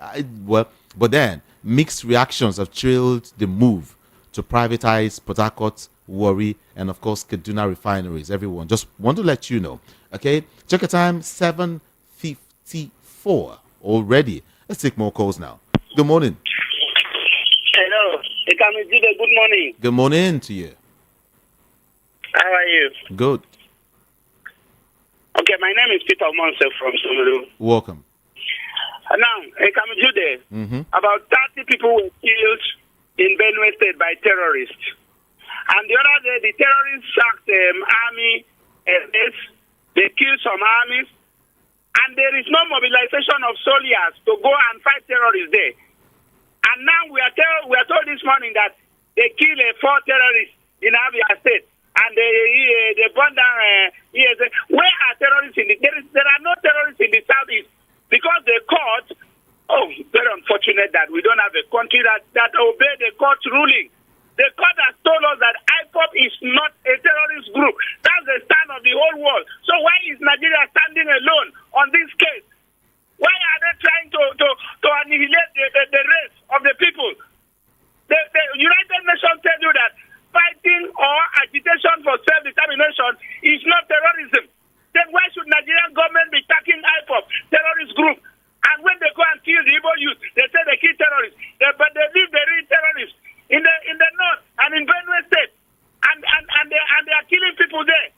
But then mixed reactions have trailed the move to privatize Port Harcourt, Warri, and of course Kaduna refineries. Everyone, just want to let you know. Okay, check your time, 7:54 already. Let's take more calls now. Good morning. Hello, good morning. Good morning to you. How are you? Good. Okay, my name is Peter Monse from Sumuru. Welcome. Now, about 30 people were killed in Benue State by terrorists. And the other day, the terrorists sacked army base. They killed some armies. And there is no mobilization of soldiers to go and fight terrorists there. And now we are told this morning that they killed 4 terrorists in Abia State. And they burned down. Where are terrorists in there are no terrorists in the southeast because the court. Oh, very unfortunate that we don't have a country that obey the court ruling. The court has told us that IPOP is not a terrorist group. That's the stand of the whole world. So why is Nigeria standing alone on this case? Why are they trying to annihilate the race of the people? The United Nations tell you that fighting or agitation for self-determination is not terrorism. Then why should Nigerian government be attacking IPOP, terrorist group? And when they go and kill the Igbo youth, they say they kill terrorists. But they leave the real terrorists in the north and in Benue State. And they are killing people there.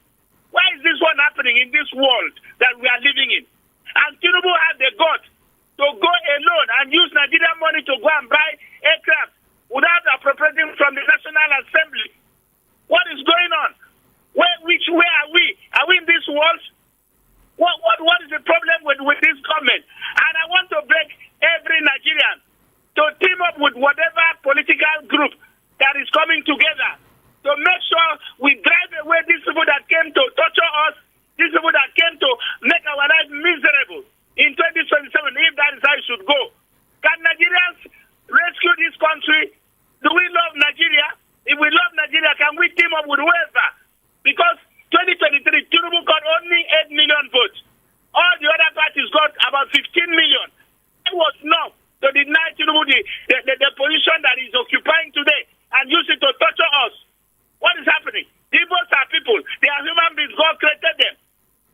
Why is this one happening in this world that we are living in? And Tinubu had the guts to go alone and use Nigerian money to go and buy aircraft without appropriating from the National Assembly. What is going on? Where are we? Are we in this world? What is the problem with this government? And I want to beg every Nigerian to team up with whatever political group that is coming together to make sure we drive away these people that came to torture us, these people that came to if we love Nigeria, can we team up with whoever? Because 2023, Tinubu got only 8 million votes. All the other parties got about 15 million. It was enough to deny Tinubu the position that he's occupying today and use it to torture us. What is happening? The Igbos are people. They are human beings. God created them.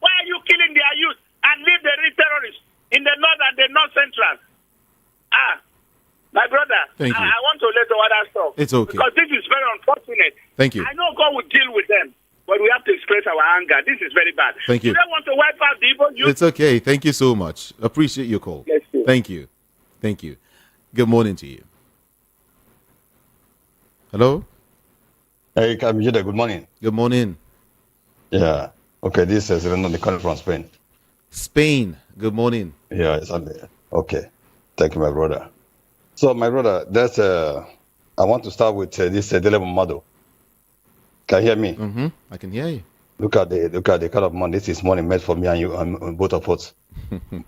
Why are you killing their youth and leave the real terrorists in the north and the north central? My brother, Thank you. I want to let the other stuff. It's okay. Because this is very unfortunate. Thank you. I know God will deal with them, but we have to express our anger. This is very bad. Thank you. You don't want to wipe out the Igbo youth? It's okay. Thank you so much. Appreciate your call. Yes, sir. Thank you. Thank you. Good morning to you. Hello? Hey, Kamijide, good morning. Good morning. Yeah. Okay, this is Renan calling from Spain. Spain. Good morning. Yeah, it's on there. Okay. Thank you, my brother. So, my brother, that's I want to start with this dilemma model. Can you hear me? Mm-hmm. I can hear you. Look at the kind of money. This is money made for me and you and both of us.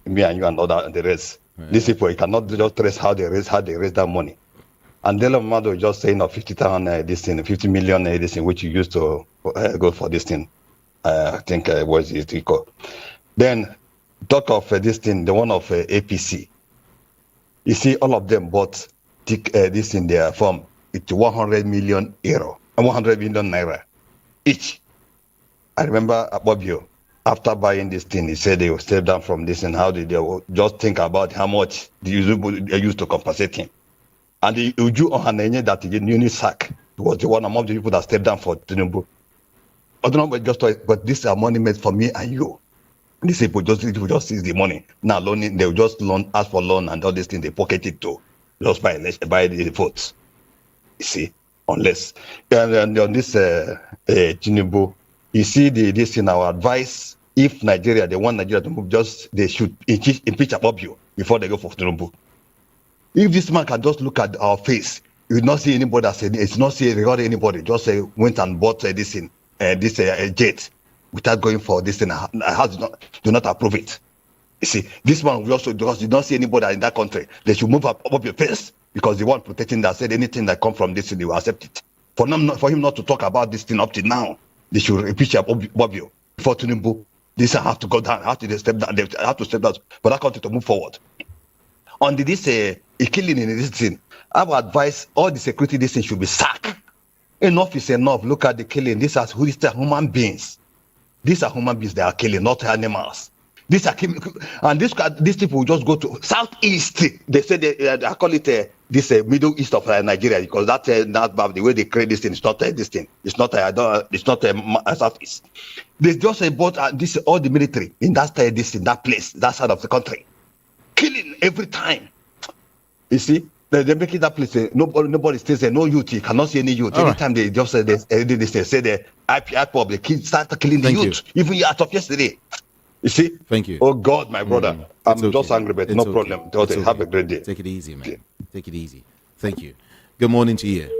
Me and you and the rest. Yeah. These people, you cannot just trace how they raise that money. And dilemma model is just saying 50,000 this thing, 50 million this thing, which you used to go for this thing. I think was it equal. Then talk of this thing, the one of APC. You see, all of them bought this in their form. It's 100 million euro, 100 million naira each. I remember Bobio, after buying this thing, he said they will step down from this, and how did they just think about how much they used to compensate him. And the Uju Ohanenye that the uni sack was the one among the people that stepped down for Tinubu. I don't know, but this is money made for me and you. These people just seize the money. Now loaning, they'll just ask for loan and all these things, they pocket it too. Just buy the votes. You see, unless and on this Tinubu, you see this in our advice. If Nigeria, they want Nigeria to move, they should impeach Abobio before they go for Tinubu. If this man can just look at our face, you will not see anybody that said it's not see regarding anybody. Just went and bought this thing, this jet, without going for this thing. House do not approve it. You see, this man will also, because you don't see anybody in that country, they should move up your face, because the one protecting that said anything that come from this thing, they will accept it. For him not to talk about this thing up to now, they should impeach Bobio before Tinubu. This have to go down. Have to step down. They have to step down for that country to move forward. On this killing in this thing, I would advise all the security this thing should be sacked. Enough is enough. Look at the killing. These are human beings. These are human beings they are killing, not animals. These are and these people will just go to southeast. They say they call it this Middle East of Nigeria, because that's the way they create this thing. It's not this thing. It's not southeast. They just bought this all the military in that that place, that side of the country, killing every time. You see, they're making that place. Nobody stays there. No youth. You cannot see any youth. All Anytime they just say they say the IPOB, the kids start killing the youth. Even as of yesterday. You see? Thank you. Oh God, my brother. I'm just angry, but no problem. Okay. Have a great day. Take it easy, man. Take it easy. Thank you. Good morning to you.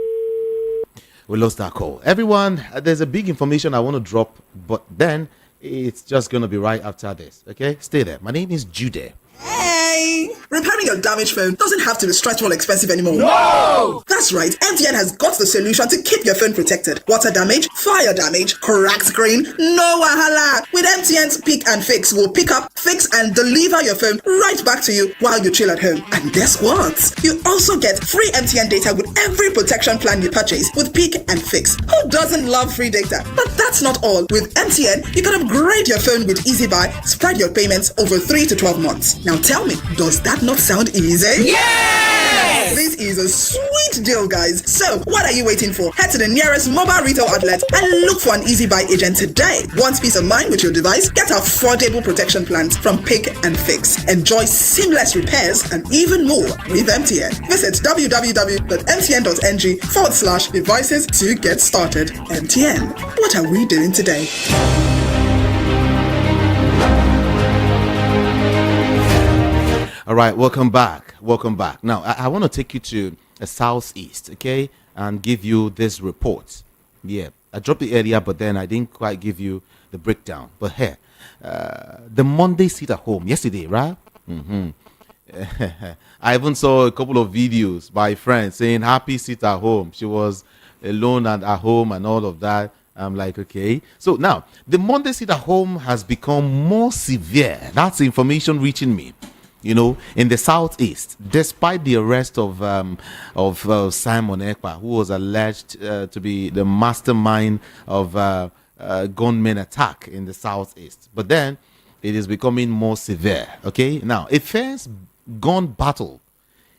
We lost that call. Everyone, there's a big information I want to drop, but then it's just going to be right after this. Okay? Stay there. My name is Jude. Hey! Repairing your damaged phone doesn't have to be stressful or expensive anymore. No! That's right, MTN has got the solution to keep your phone protected. Water damage, fire damage, cracked screen, no wahala. With MTN's Pick and Fix, we'll pick up, fix, and deliver your phone right back to you while you chill at home. And guess what? You also get free MTN data with every protection plan you purchase with Pick and Fix. Who doesn't love free data? But that's not all. With MTN, you can upgrade your phone with Easy Buy, spread your payments over 3 to 12 months. Now tell me, does that not sound easy? Yes! This is a sweet deal, guys. So, what are you waiting for? Head to the nearest mobile retail outlet and look for an Easy Buy agent today. Want peace of mind with your device? Get affordable protection plans from Pick and Fix. Enjoy seamless repairs and even more with MTN. Visit www.mtn.ng/devices to get started. MTN, what are we doing today? All right, welcome back. Welcome back. Now, I want to take you to the southeast, okay, and give you this report. Yeah, I dropped it earlier, but then I didn't quite give you the breakdown. But here, the Monday sit at home yesterday, right? I even saw a couple of videos by friends saying happy sit at home. She was alone and at home and all of that. I'm like, okay. So now, the Monday sit at home has become more severe. That's information reaching me. In the southeast, despite the arrest of Simon Ekpa, who was alleged to be the mastermind of gunmen attack in the southeast. But then it is becoming more severe. Okay, now a fierce gun battle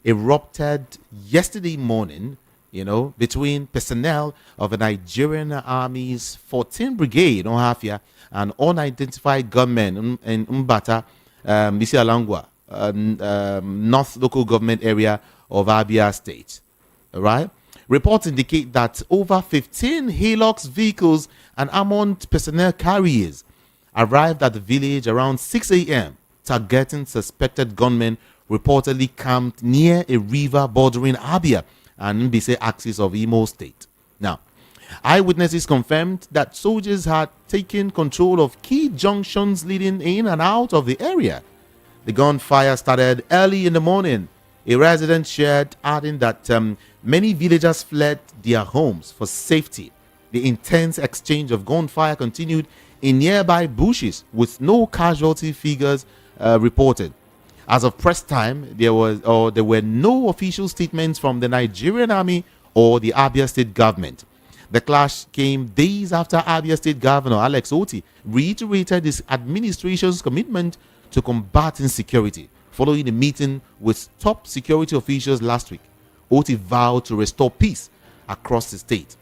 erupted yesterday morning, between personnel of the Nigerian Army's 14th Brigade, Ohafia, and unidentified gunmen in Mbata, Bisi Alangwa, North Local Government Area of Abia State. All right. Reports indicate that over 15 Hilux vehicles and armored personnel carriers arrived at the village around 6 a.m., targeting suspected gunmen reportedly camped near a river bordering Abia and Mbise axis of Imo State. Now, eyewitnesses confirmed that soldiers had taken control of key junctions leading in and out of the area. The gunfire started early in the morning. A resident shared, adding that many villagers fled their homes for safety. The intense exchange of gunfire continued in nearby bushes with no casualty figures reported. As of press time, there were no official statements from the Nigerian Army or the Abia State government. The clash came days after Abia State Governor Alex Oti reiterated his administration's commitment to combat insecurity. Following a meeting with top security officials last week, Oti vowed to restore peace across the state.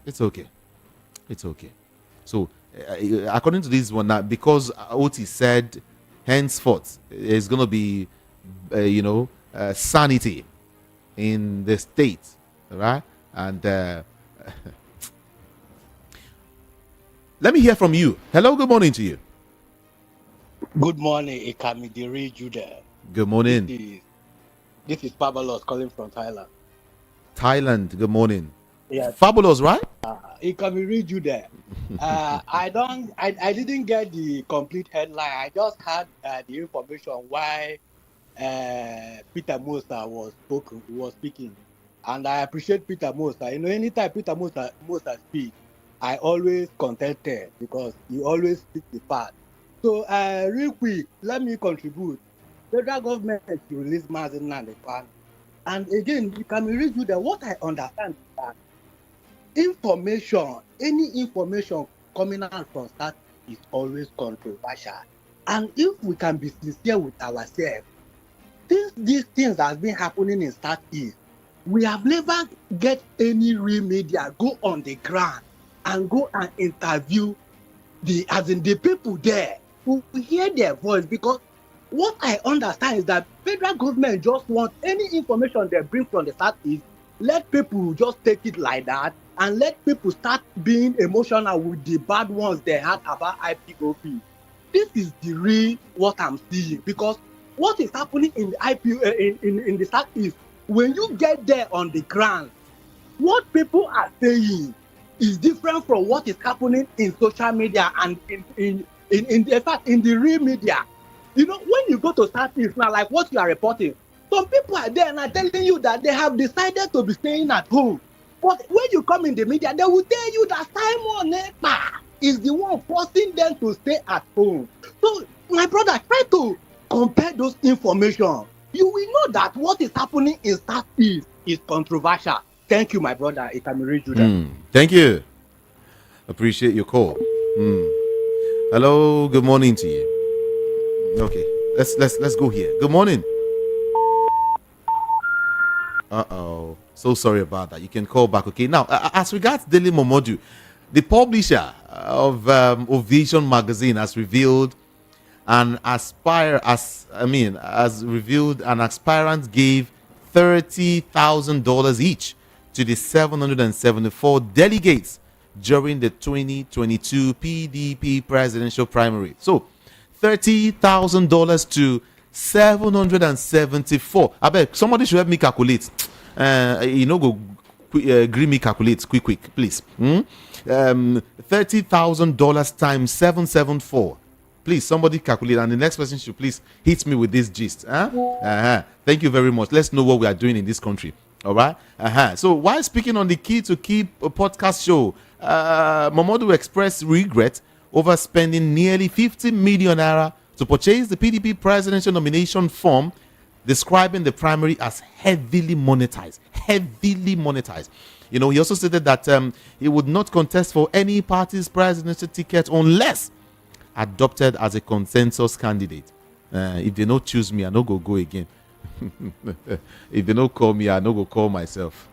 It's okay. It's okay. So, according to this one, because Oti said henceforth there's going to be, sanity in the state, right? And let me hear from you. Hello, good morning to you. Good morning, Ikamidiri Judah. Good morning. This is Fabulos calling from Thailand. Thailand, good morning. Yes. Fabulous, right? Ikamidiri Judah. I didn't get the complete headline. I just had the information why Peter Mosa was speaking. And I appreciate Peter Mosa. Anytime Peter Mosa speaks, I always contented because he always speaks the fact. So, real quick, let me contribute. Federal government to release Mazi Nnamdi. And again, you can read you that what I understand is that any information coming out from that is always controversial. And if we can be sincere with ourselves, since these things has been happening in Southeast, we have never get any real media go on the ground and go and interview the people there who hear their voice, because what I understand is that federal government just want any information they bring from the Southeast, let people just take it like that and let people start being emotional with the bad ones they had about IPOP. This is the real what I'm seeing, because what is happening in the in the Southeast, when you get there on the ground, what people are saying is different from what is happening in social media and in fact in the real media. When you go to Southeast now, like what you are reporting, some people are there and are telling you that they have decided to be staying at home. But when you come in the media, they will tell you that Simon Ekpa is the one forcing them to stay at home. So, my brother, try to compare those information. You will know that what is happening in Southeast is controversial. Thank you, my brother. It can read you that. Thank you. Appreciate your call. Hello, good morning to you. Okay, let's go here. Good morning. So sorry about that. You can call back. Okay, now as regards Daily Momodu, the publisher of Ovation magazine has revealed an aspirant gave $30,000 each to the 774 delegates during the 2022 PDP presidential primary. So, $30,000 to 774. I bet somebody should help me calculate. Go agree me calculate quick, please. $30,000 times 774 Please, somebody calculate, and the next person should please hit me with this gist. Thank you very much. Let's know what we are doing in this country. All right. So while speaking on the Key to Keep podcast show, Momodu expressed regret over spending nearly 50 million naira to purchase the PDP presidential nomination form, describing the primary as heavily monetized. He also stated that he would not contest for any party's presidential ticket unless adopted as a consensus candidate. If they don't choose me, I no go again. If they don't call me, I no go call myself.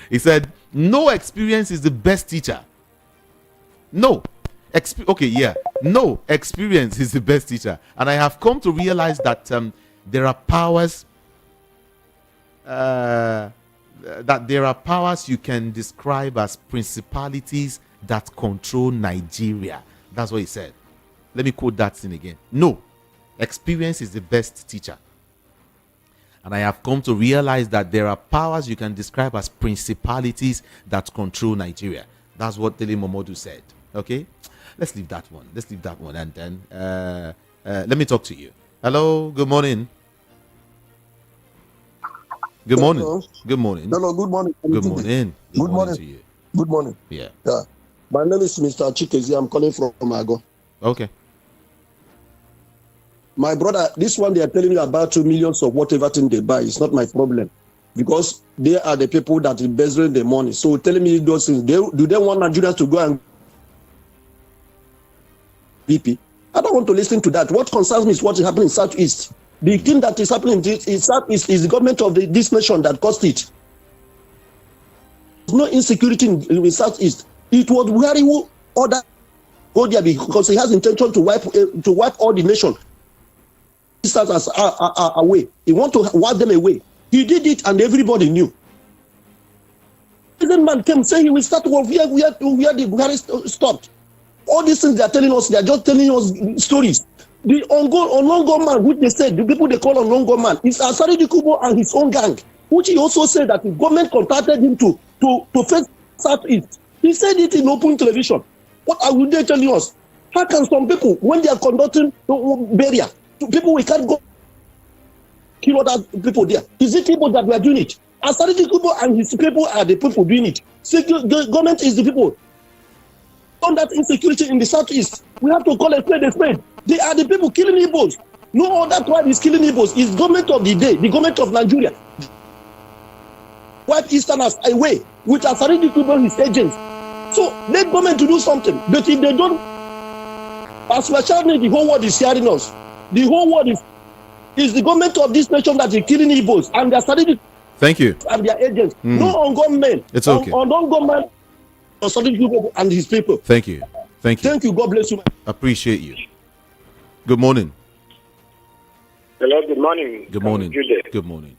He said, no experience is the best teacher. No experience is the best teacher. And I have come to realize that there are powers you can describe as principalities that control Nigeria. That's what he said. Let me quote that thing again. No, experience is the best teacher. And I have come to realize that there are powers you can describe as principalities that control Nigeria. That's what Dele Momodu said. Okay? Let's leave that one. And then let me talk to you. Hello, good morning. Good morning. Hello. Good morning. Hello, good morning. Good morning. Good morning to you. Good morning. Yeah. My name is Mr. Chikezi. I'm calling from Ago. Okay. My brother, this one they are telling you about 2 million of whatever thing they buy. It's not my problem. Because they are the people that embezzling the money. So telling me those things, do they want Nigeria to go and BP? I don't want to listen to that. What concerns me is what is happening in Southeast. The thing that is happening in Southeast is the government of this nation that caused it. There's no insecurity in Southeast. It was where he order go there because he has intention to wipe all the nation. Sisters are away. He want to wipe them away. He did it, and everybody knew. President man came saying he will start war where the Buhari stopped. All these things they are telling us, they are just telling us stories. The ongoing man, which they said, the people they call ongoing man, is Asari Kubo and his own gang, which he also said that the government contacted him to face Southeast. He said it in open television. What are they telling us? How can some people, when they are conducting burial, people we can't go kill other people there? Is it people that we are doing it? Asari Kubo and his people are the people doing it. The government is the people. On that insecurity in the Southeast, we have to call a spade a spade. They are the people killing Igbos. No other tribe is killing Igbos. It's government of the day, the government of Nigeria. Wipe Easterners away with Asari Kubo his agents. So let government to do something. But if they don't, as we are shouting, the whole world is hearing us. The whole world is the government of this nation that is killing Igbos, and they are starting. Thank you. And their agents. No ongoing men. It's okay. Ongoing men. And his people. Thank you. Thank you. God bless you. Appreciate you. Good morning. Hello, good morning. Good morning. Good morning.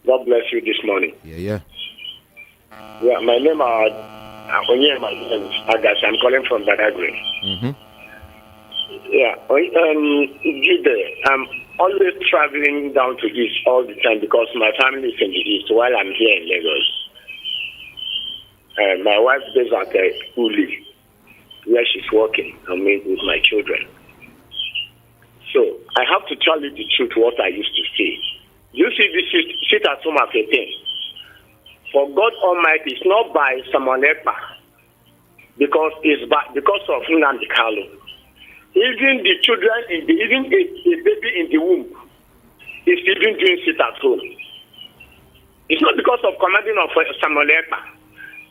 God bless you this morning. Yeah. Yeah, my name is Agas. I'm calling from Badagry. Yeah, Jude, I'm always traveling down to East all the time because my family is in the East while I'm here in Lagos. My wife lives at Uli, where she's working, and me with my children. So I have to tell you the truth, what I used to say. You see this sit at home of a thing. For God Almighty, it's not by Samonepa, because of Nnamdi. Even the children, even a baby in the womb, is even doing sit at home. It's not because of commanding of Samonepa.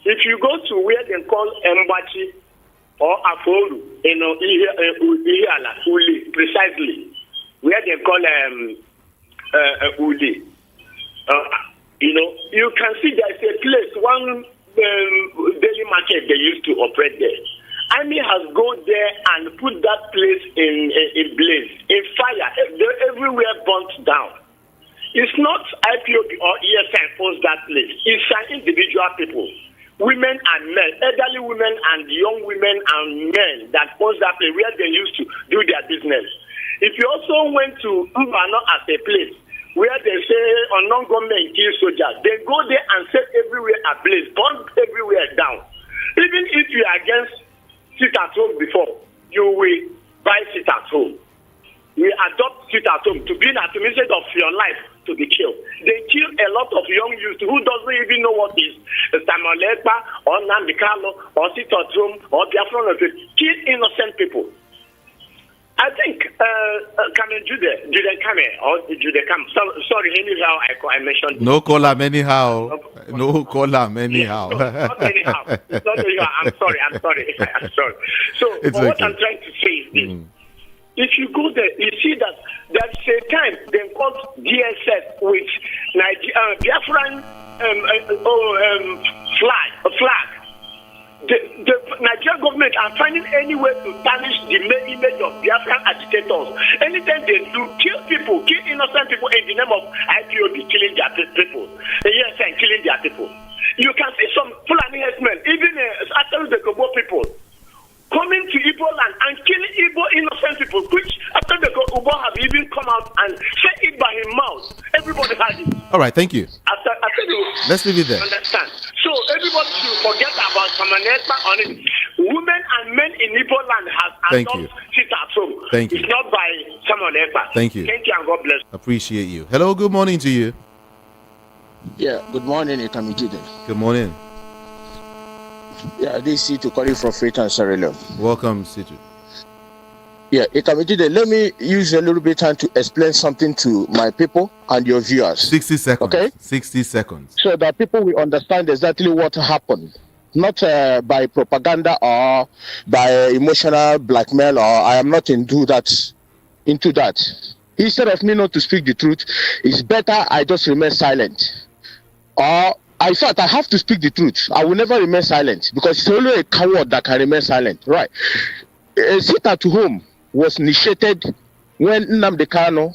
If you go to where they call Mbachi or Aforu, Uli, precisely, where they call Uli, you can see there's a place, one daily market they used to operate there. Army has gone there and put that place in blaze, in fire. Everywhere burnt down. It's not IPOB or ESN owns that place. It's an individual people, women and men, elderly women and young women and men that owns that place where they used to do their business. If you also went to Mbano as a place where they say non-government kill soldiers, they go there and set everywhere ablaze, burn everywhere down. Even if you are against sit at home before, you will buy sit at home. We adopt sit at home to be an administrator of your life to be killed. They kill a lot of young youth who doesn't even know what is Samuel Ekpa or Nnamdi or sit at home or Biafran. Kill innocent people. I think Jude come. Sorry, anyhow I mentioned. No call him anyhow. No call him anyhow. Not anyhow. Not anyhow. I'm sorry. So what I'm trying to say is this. If you go there, you see that there's a time they called DSS with Biafran flag. The Nigerian government are finding any way to tarnish the main image of Biafran agitators. Anytime they do, kill people, kill innocent people in the name of IPOB, killing their people. Yes, and killing their people. You can see some Fulani herdsmen, even after the Kobo people, coming to Igbo land and killing Igbo innocent people, which after the Igbo have even come out and said it by his mouth. Everybody had it. All right, thank you. After you let's leave it there. Understand? So everybody should forget about Samaneta on it. Women and men in Igbo land have adopted sit at home. Thank you. It's not by Samaneta. Thank you. Thank you and God bless. Appreciate you. Hello, good morning to you. Yeah, good morning, Ikamijide. Good morning. Yeah, this is Situ calling from Freetown, Sierra Leone. Welcome, Situ. Yeah, Ikamijide, let me use a little bit of time to explain something to my people and your viewers. 60 seconds. Okay? 60 seconds. So that people will understand exactly what happened. Not by propaganda or by emotional blackmail, or I am not into that. Instead of me not to speak the truth, it's better I just remain silent. Or in fact, I have to speak the truth. I will never remain silent because it's only a coward that can remain silent. Right. Sit at home was initiated when Nnamdi Kanu,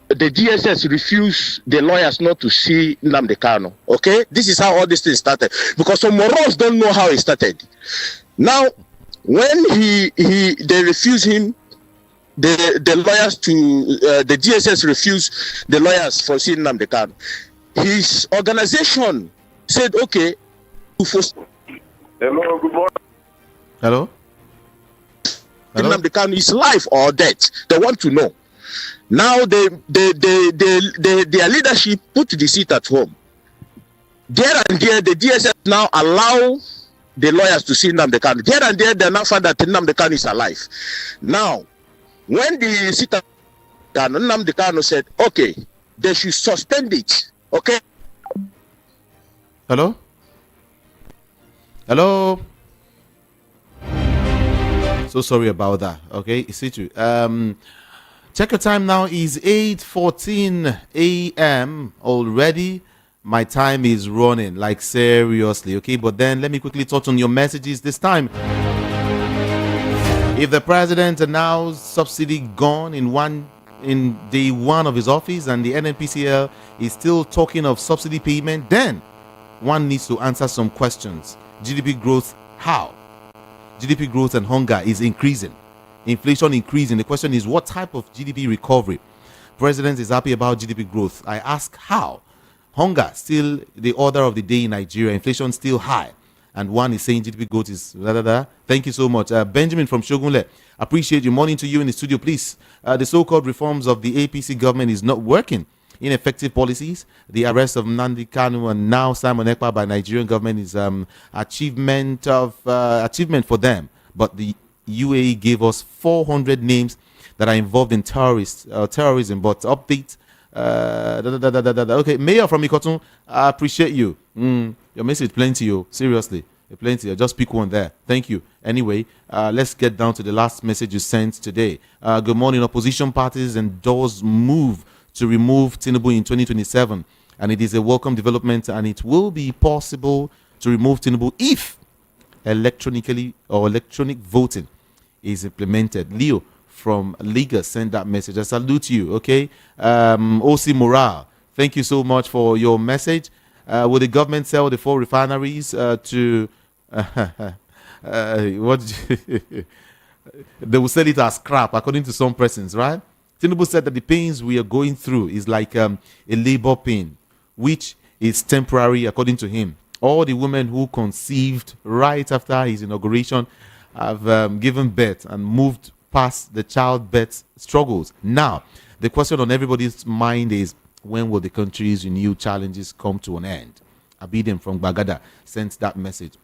the DSS refused the lawyers not to see Nnamdi Kanu. Okay? This is how all this thing started. Because some morons don't know how it started. Now, when they refused him, the lawyers the DSS refused the lawyers for seeing Nnamdi Kanu. His organization said, okay, hello, good morning. Hello? Nnamdi Kanu is life or death. They want to know. Now their leadership put the seat at home. There and there, the DSS now allow the lawyers to see Nnamdi Kanu. There and there, they now found that Nnamdi Kanu is alive. Now, when the seat at Kanu, Nnamdi Kanu said, okay, they should suspend it. Okay. Hello? Hello? So sorry about that. Okay, Situ. Check your time now is 8:14 a.m. already. My time is running, like seriously. Okay, but then let me quickly touch on your messages this time. If the president announced subsidy gone in day one of his office and the NNPCL is still talking of subsidy payment, then one needs to answer some questions. GDP growth, how? GDP growth and hunger is increasing. Inflation increasing. The question is, what type of GDP recovery? President is happy about GDP growth. I ask how? Hunger still the order of the day in Nigeria. Inflation still high. And one is saying GDP growth is Thank you so much. Benjamin from Shogunle, appreciate you. Morning to you in the studio, please. The so-called reforms of the APC government is not working. Ineffective policies, the arrest of Nnamdi Kanu and now Simon Ekpa by Nigerian government is achievement for them. But the UAE gave us 400 names that are involved in terrorism. But update. Okay, Mayor from Ikotun, I appreciate you. Your message plenty, you seriously. Plenty. Just pick one there. Thank you. Anyway, let's get down to the last message you sent today. Good morning. Opposition parties endorse move to remove Tinubu in 2027, and it is a welcome development, and it will be possible to remove Tinubu if electronic voting is implemented. Leo from Lagos sent that message. I salute you. Okay, OC Morale, thank you so much for your message. Will the government sell the 4 refineries to what? They will sell it as scrap, according to some persons, right? Tinubu said that the pains we are going through is like a labor pain, which is temporary, according to him. All the women who conceived right after his inauguration have given birth and moved past the childbirth struggles. Now, the question on everybody's mind is, when will the country's renewed challenges come to an end? Abidin from Bagada sent that message.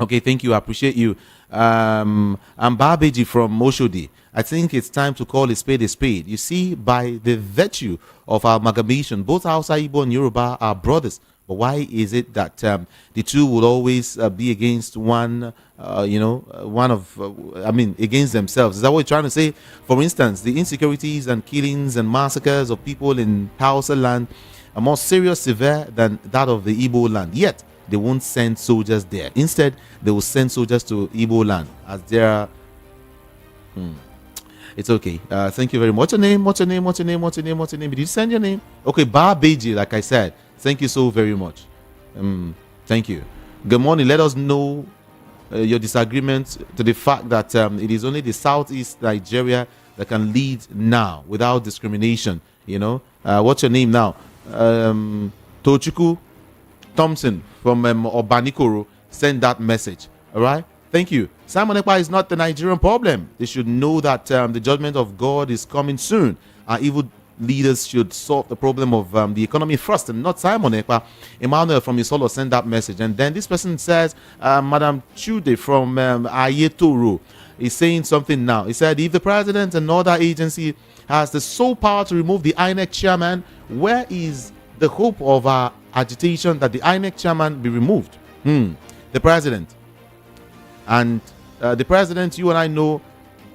Okay, thank you. I appreciate you. I'm Babeji from Moshodi. I think it's time to call a spade a spade. You see, by the virtue of our amalgamation, both Hausa, Igbo, and Yoruba are brothers. But why is it that the two will always be against one, against themselves? Is that what you're trying to say? For instance, the insecurities and killings and massacres of people in Hausa land are more serious, severe than that of the Igbo land. Yet, they won't send soldiers there. Instead, they will send soldiers to Igbo land as their... It's okay. Thank you very much. What's your name? What's your name? What's your name? What's your name? What's your name? Did you send your name? Okay, Babeji, like I said. Thank you so very much. Thank you. Good morning. Let us know your disagreement to the fact that it is only the Southeast Nigeria that can lead now without discrimination. You know, what's your name now? Tochuku Thompson from Obanikoro sent that message. All right. Thank you. Simon Ekpa is not the Nigerian problem. They should know that the judgment of God is coming soon. Our evil leaders should solve the problem of the economy first and not Simon Ekpa. Emmanuel from Isolo sent that message. And then this person says, Madam Chude from Ayetoro is saying something now. He said, if the president and other agency has the sole power to remove the INEC chairman, where is the hope of our agitation that the INEC chairman be removed? The president. And the president, you and I know,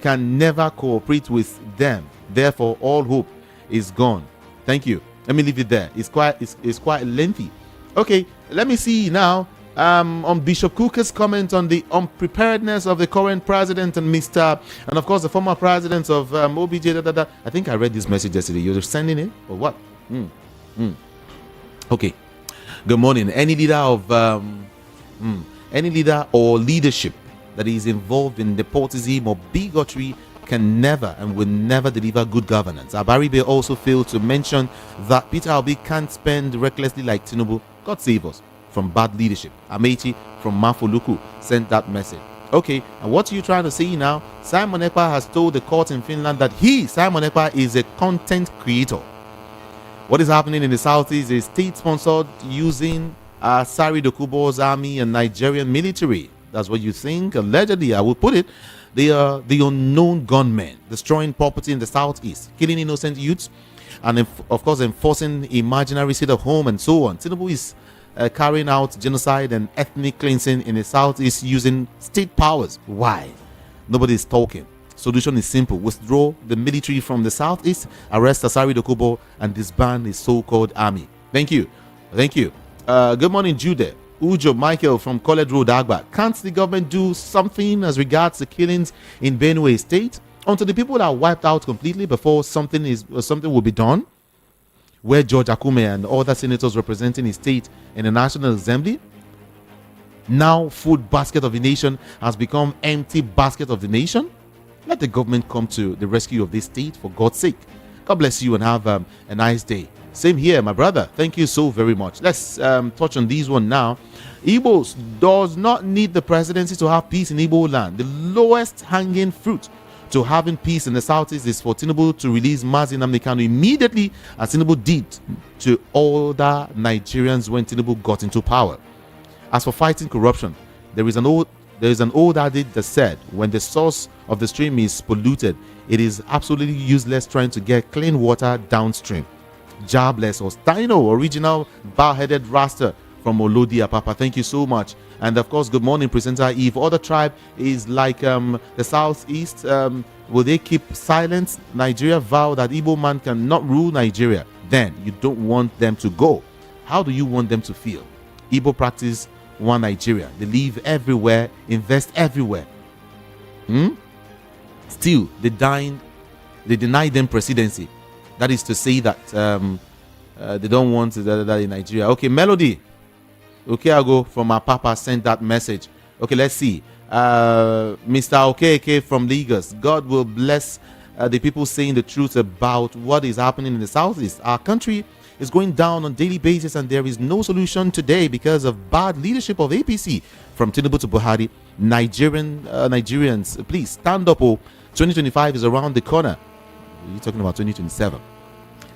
can never cooperate with them. Therefore, all hope is gone. Thank you. Let me leave it there. It's quite lengthy. Okay, let me see now. On Bishop Cooker's comment on the unpreparedness of the current president and of course the former president of OBJ. I think I read this message yesterday. You're sending it or what? Okay. Good morning. Any leader or leadership that is involved in nepotism or bigotry can never and will never deliver good governance. Abaribe also failed to mention that Peter Obi can't spend recklessly like Tinubu. God save us from bad leadership. Amechi from Mafoluku sent that message. Okay, and what are you trying to say now? Simon Ekpa has told the court in Finland that Simon Ekpa, is a content creator. What is happening in the southeast is state-sponsored using Sari Dokubo's army and Nigerian military. That's what you think. Allegedly, I will put it. They are the unknown gunmen destroying property in the southeast, killing innocent youths, and of course enforcing imaginary state of home and so on. Tinubu is carrying out genocide and ethnic cleansing in the southeast using state powers. Why? Nobody is talking. Solution is simple. Withdraw the military from the southeast, arrest Asari Dokubo, and disband his so-called army. Thank you. Thank you. Good morning, Jude. Ujo Michael from College Road, Agba. Can't the government do something as regards the killings in Benue State until the people are wiped out completely before something will be done? Where George Akume and other senators representing his state in the National Assembly, now food basket of the nation has become empty basket of the nation. Let the government come to the rescue of this state, for God's sake. God bless you and have a nice day. Same here, my brother. Thank you so very much. Let's touch on these one now. Igbos does not need the presidency to have peace in Igbo land. The lowest hanging fruit to having peace in the southeast is for Tinubu to release Nnamdi Kanu immediately, as Tinubu did to other Nigerians when Tinubu got into power. As for fighting corruption, there is an old adage that said, when the source of the stream is polluted, it is absolutely useless trying to get clean water downstream. Jobless or Steino, original bar-headed raster from Olodi Apapa. Thank you so much. And of course, good morning, presenter. If other tribe is like the southeast, will they keep silent? Nigeria vow that Igbo man cannot rule Nigeria. Then you don't want them to go. How do you want them to feel? Igbo practice one Nigeria. They live everywhere, invest everywhere. Still, they deny them presidency. That is to say that they don't want that in Nigeria. Okay, Melody. Okay, I'll go from my papa sent that message. Okay, let's see. Mr. Okeke from Lagos. God will bless the people saying the truth about what is happening in the southeast. Our country is going down on a daily basis, and there is no solution today because of bad leadership of APC from Tinubu to Buhari. Nigerians, please stand up 2025 is around the corner. You're talking about 2027.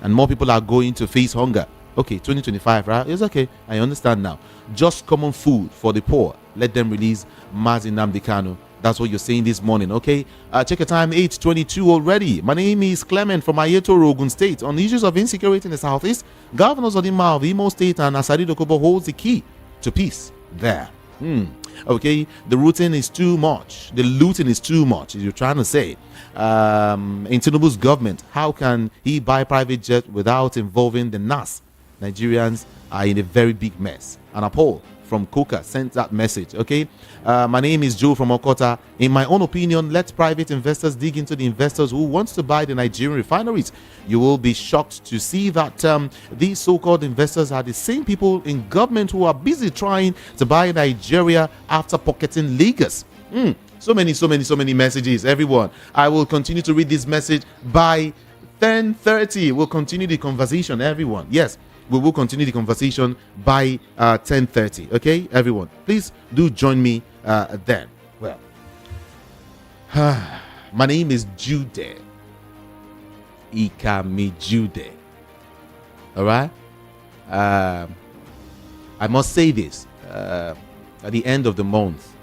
And more people are going to face hunger. Okay, 2025, right? It's okay. I understand now. Just common food for the poor. Let them release Nnamdi Kanu. That's what you're saying this morning, okay? Check your time, 8:22 already. My name is Clement from Ayetoro, Ogun State. On the issues of insecurity in the southeast, Governor Zodima of Imo State and Asari Dokubo holds the key to peace there. Okay, the looting is too much. The looting is too much, you're trying to say. In Tinubu's government, how can he buy private jet without involving the NAS? Nigerians are in a very big mess. And a poll from Coca sent that message. Okay, my name is Joe from Okota. In my own opinion, let private investors dig into the investors who want to buy the Nigerian refineries. You will be shocked to see that these so-called investors are the same people in government who are busy trying to buy Nigeria after pocketing Lagos. So many messages, everyone. I will continue to read this message by 10:30. We'll continue the conversation, everyone. Yes, we will continue the conversation by 10:30. Okay, everyone, please do join me then. Well, my name is Jude Ikami Jude. All right. I must say this at the end of the month,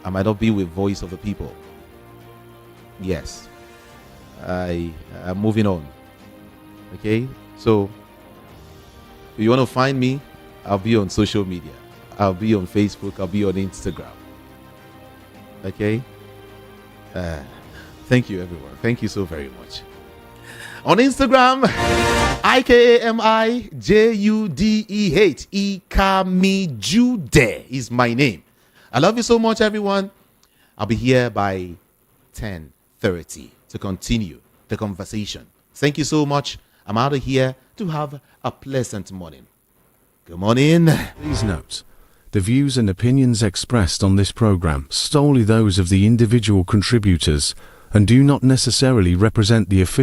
I might not be with Voice of the People. Yes, I am moving on. Okay, so if you want to find me, I'll be on social media. I'll be on Facebook. I'll be on Instagram. Okay. Thank you, everyone. Thank you so very much. On Instagram, IKAMIJUDEH, Ikami Jude is my name. I love you so much, everyone. I'll be here by 10:30 to continue the conversation. Thank you so much. I'm out of here to have a pleasant morning. Good morning. Please note, the views and opinions expressed on this program solely those of the individual contributors and do not necessarily represent the official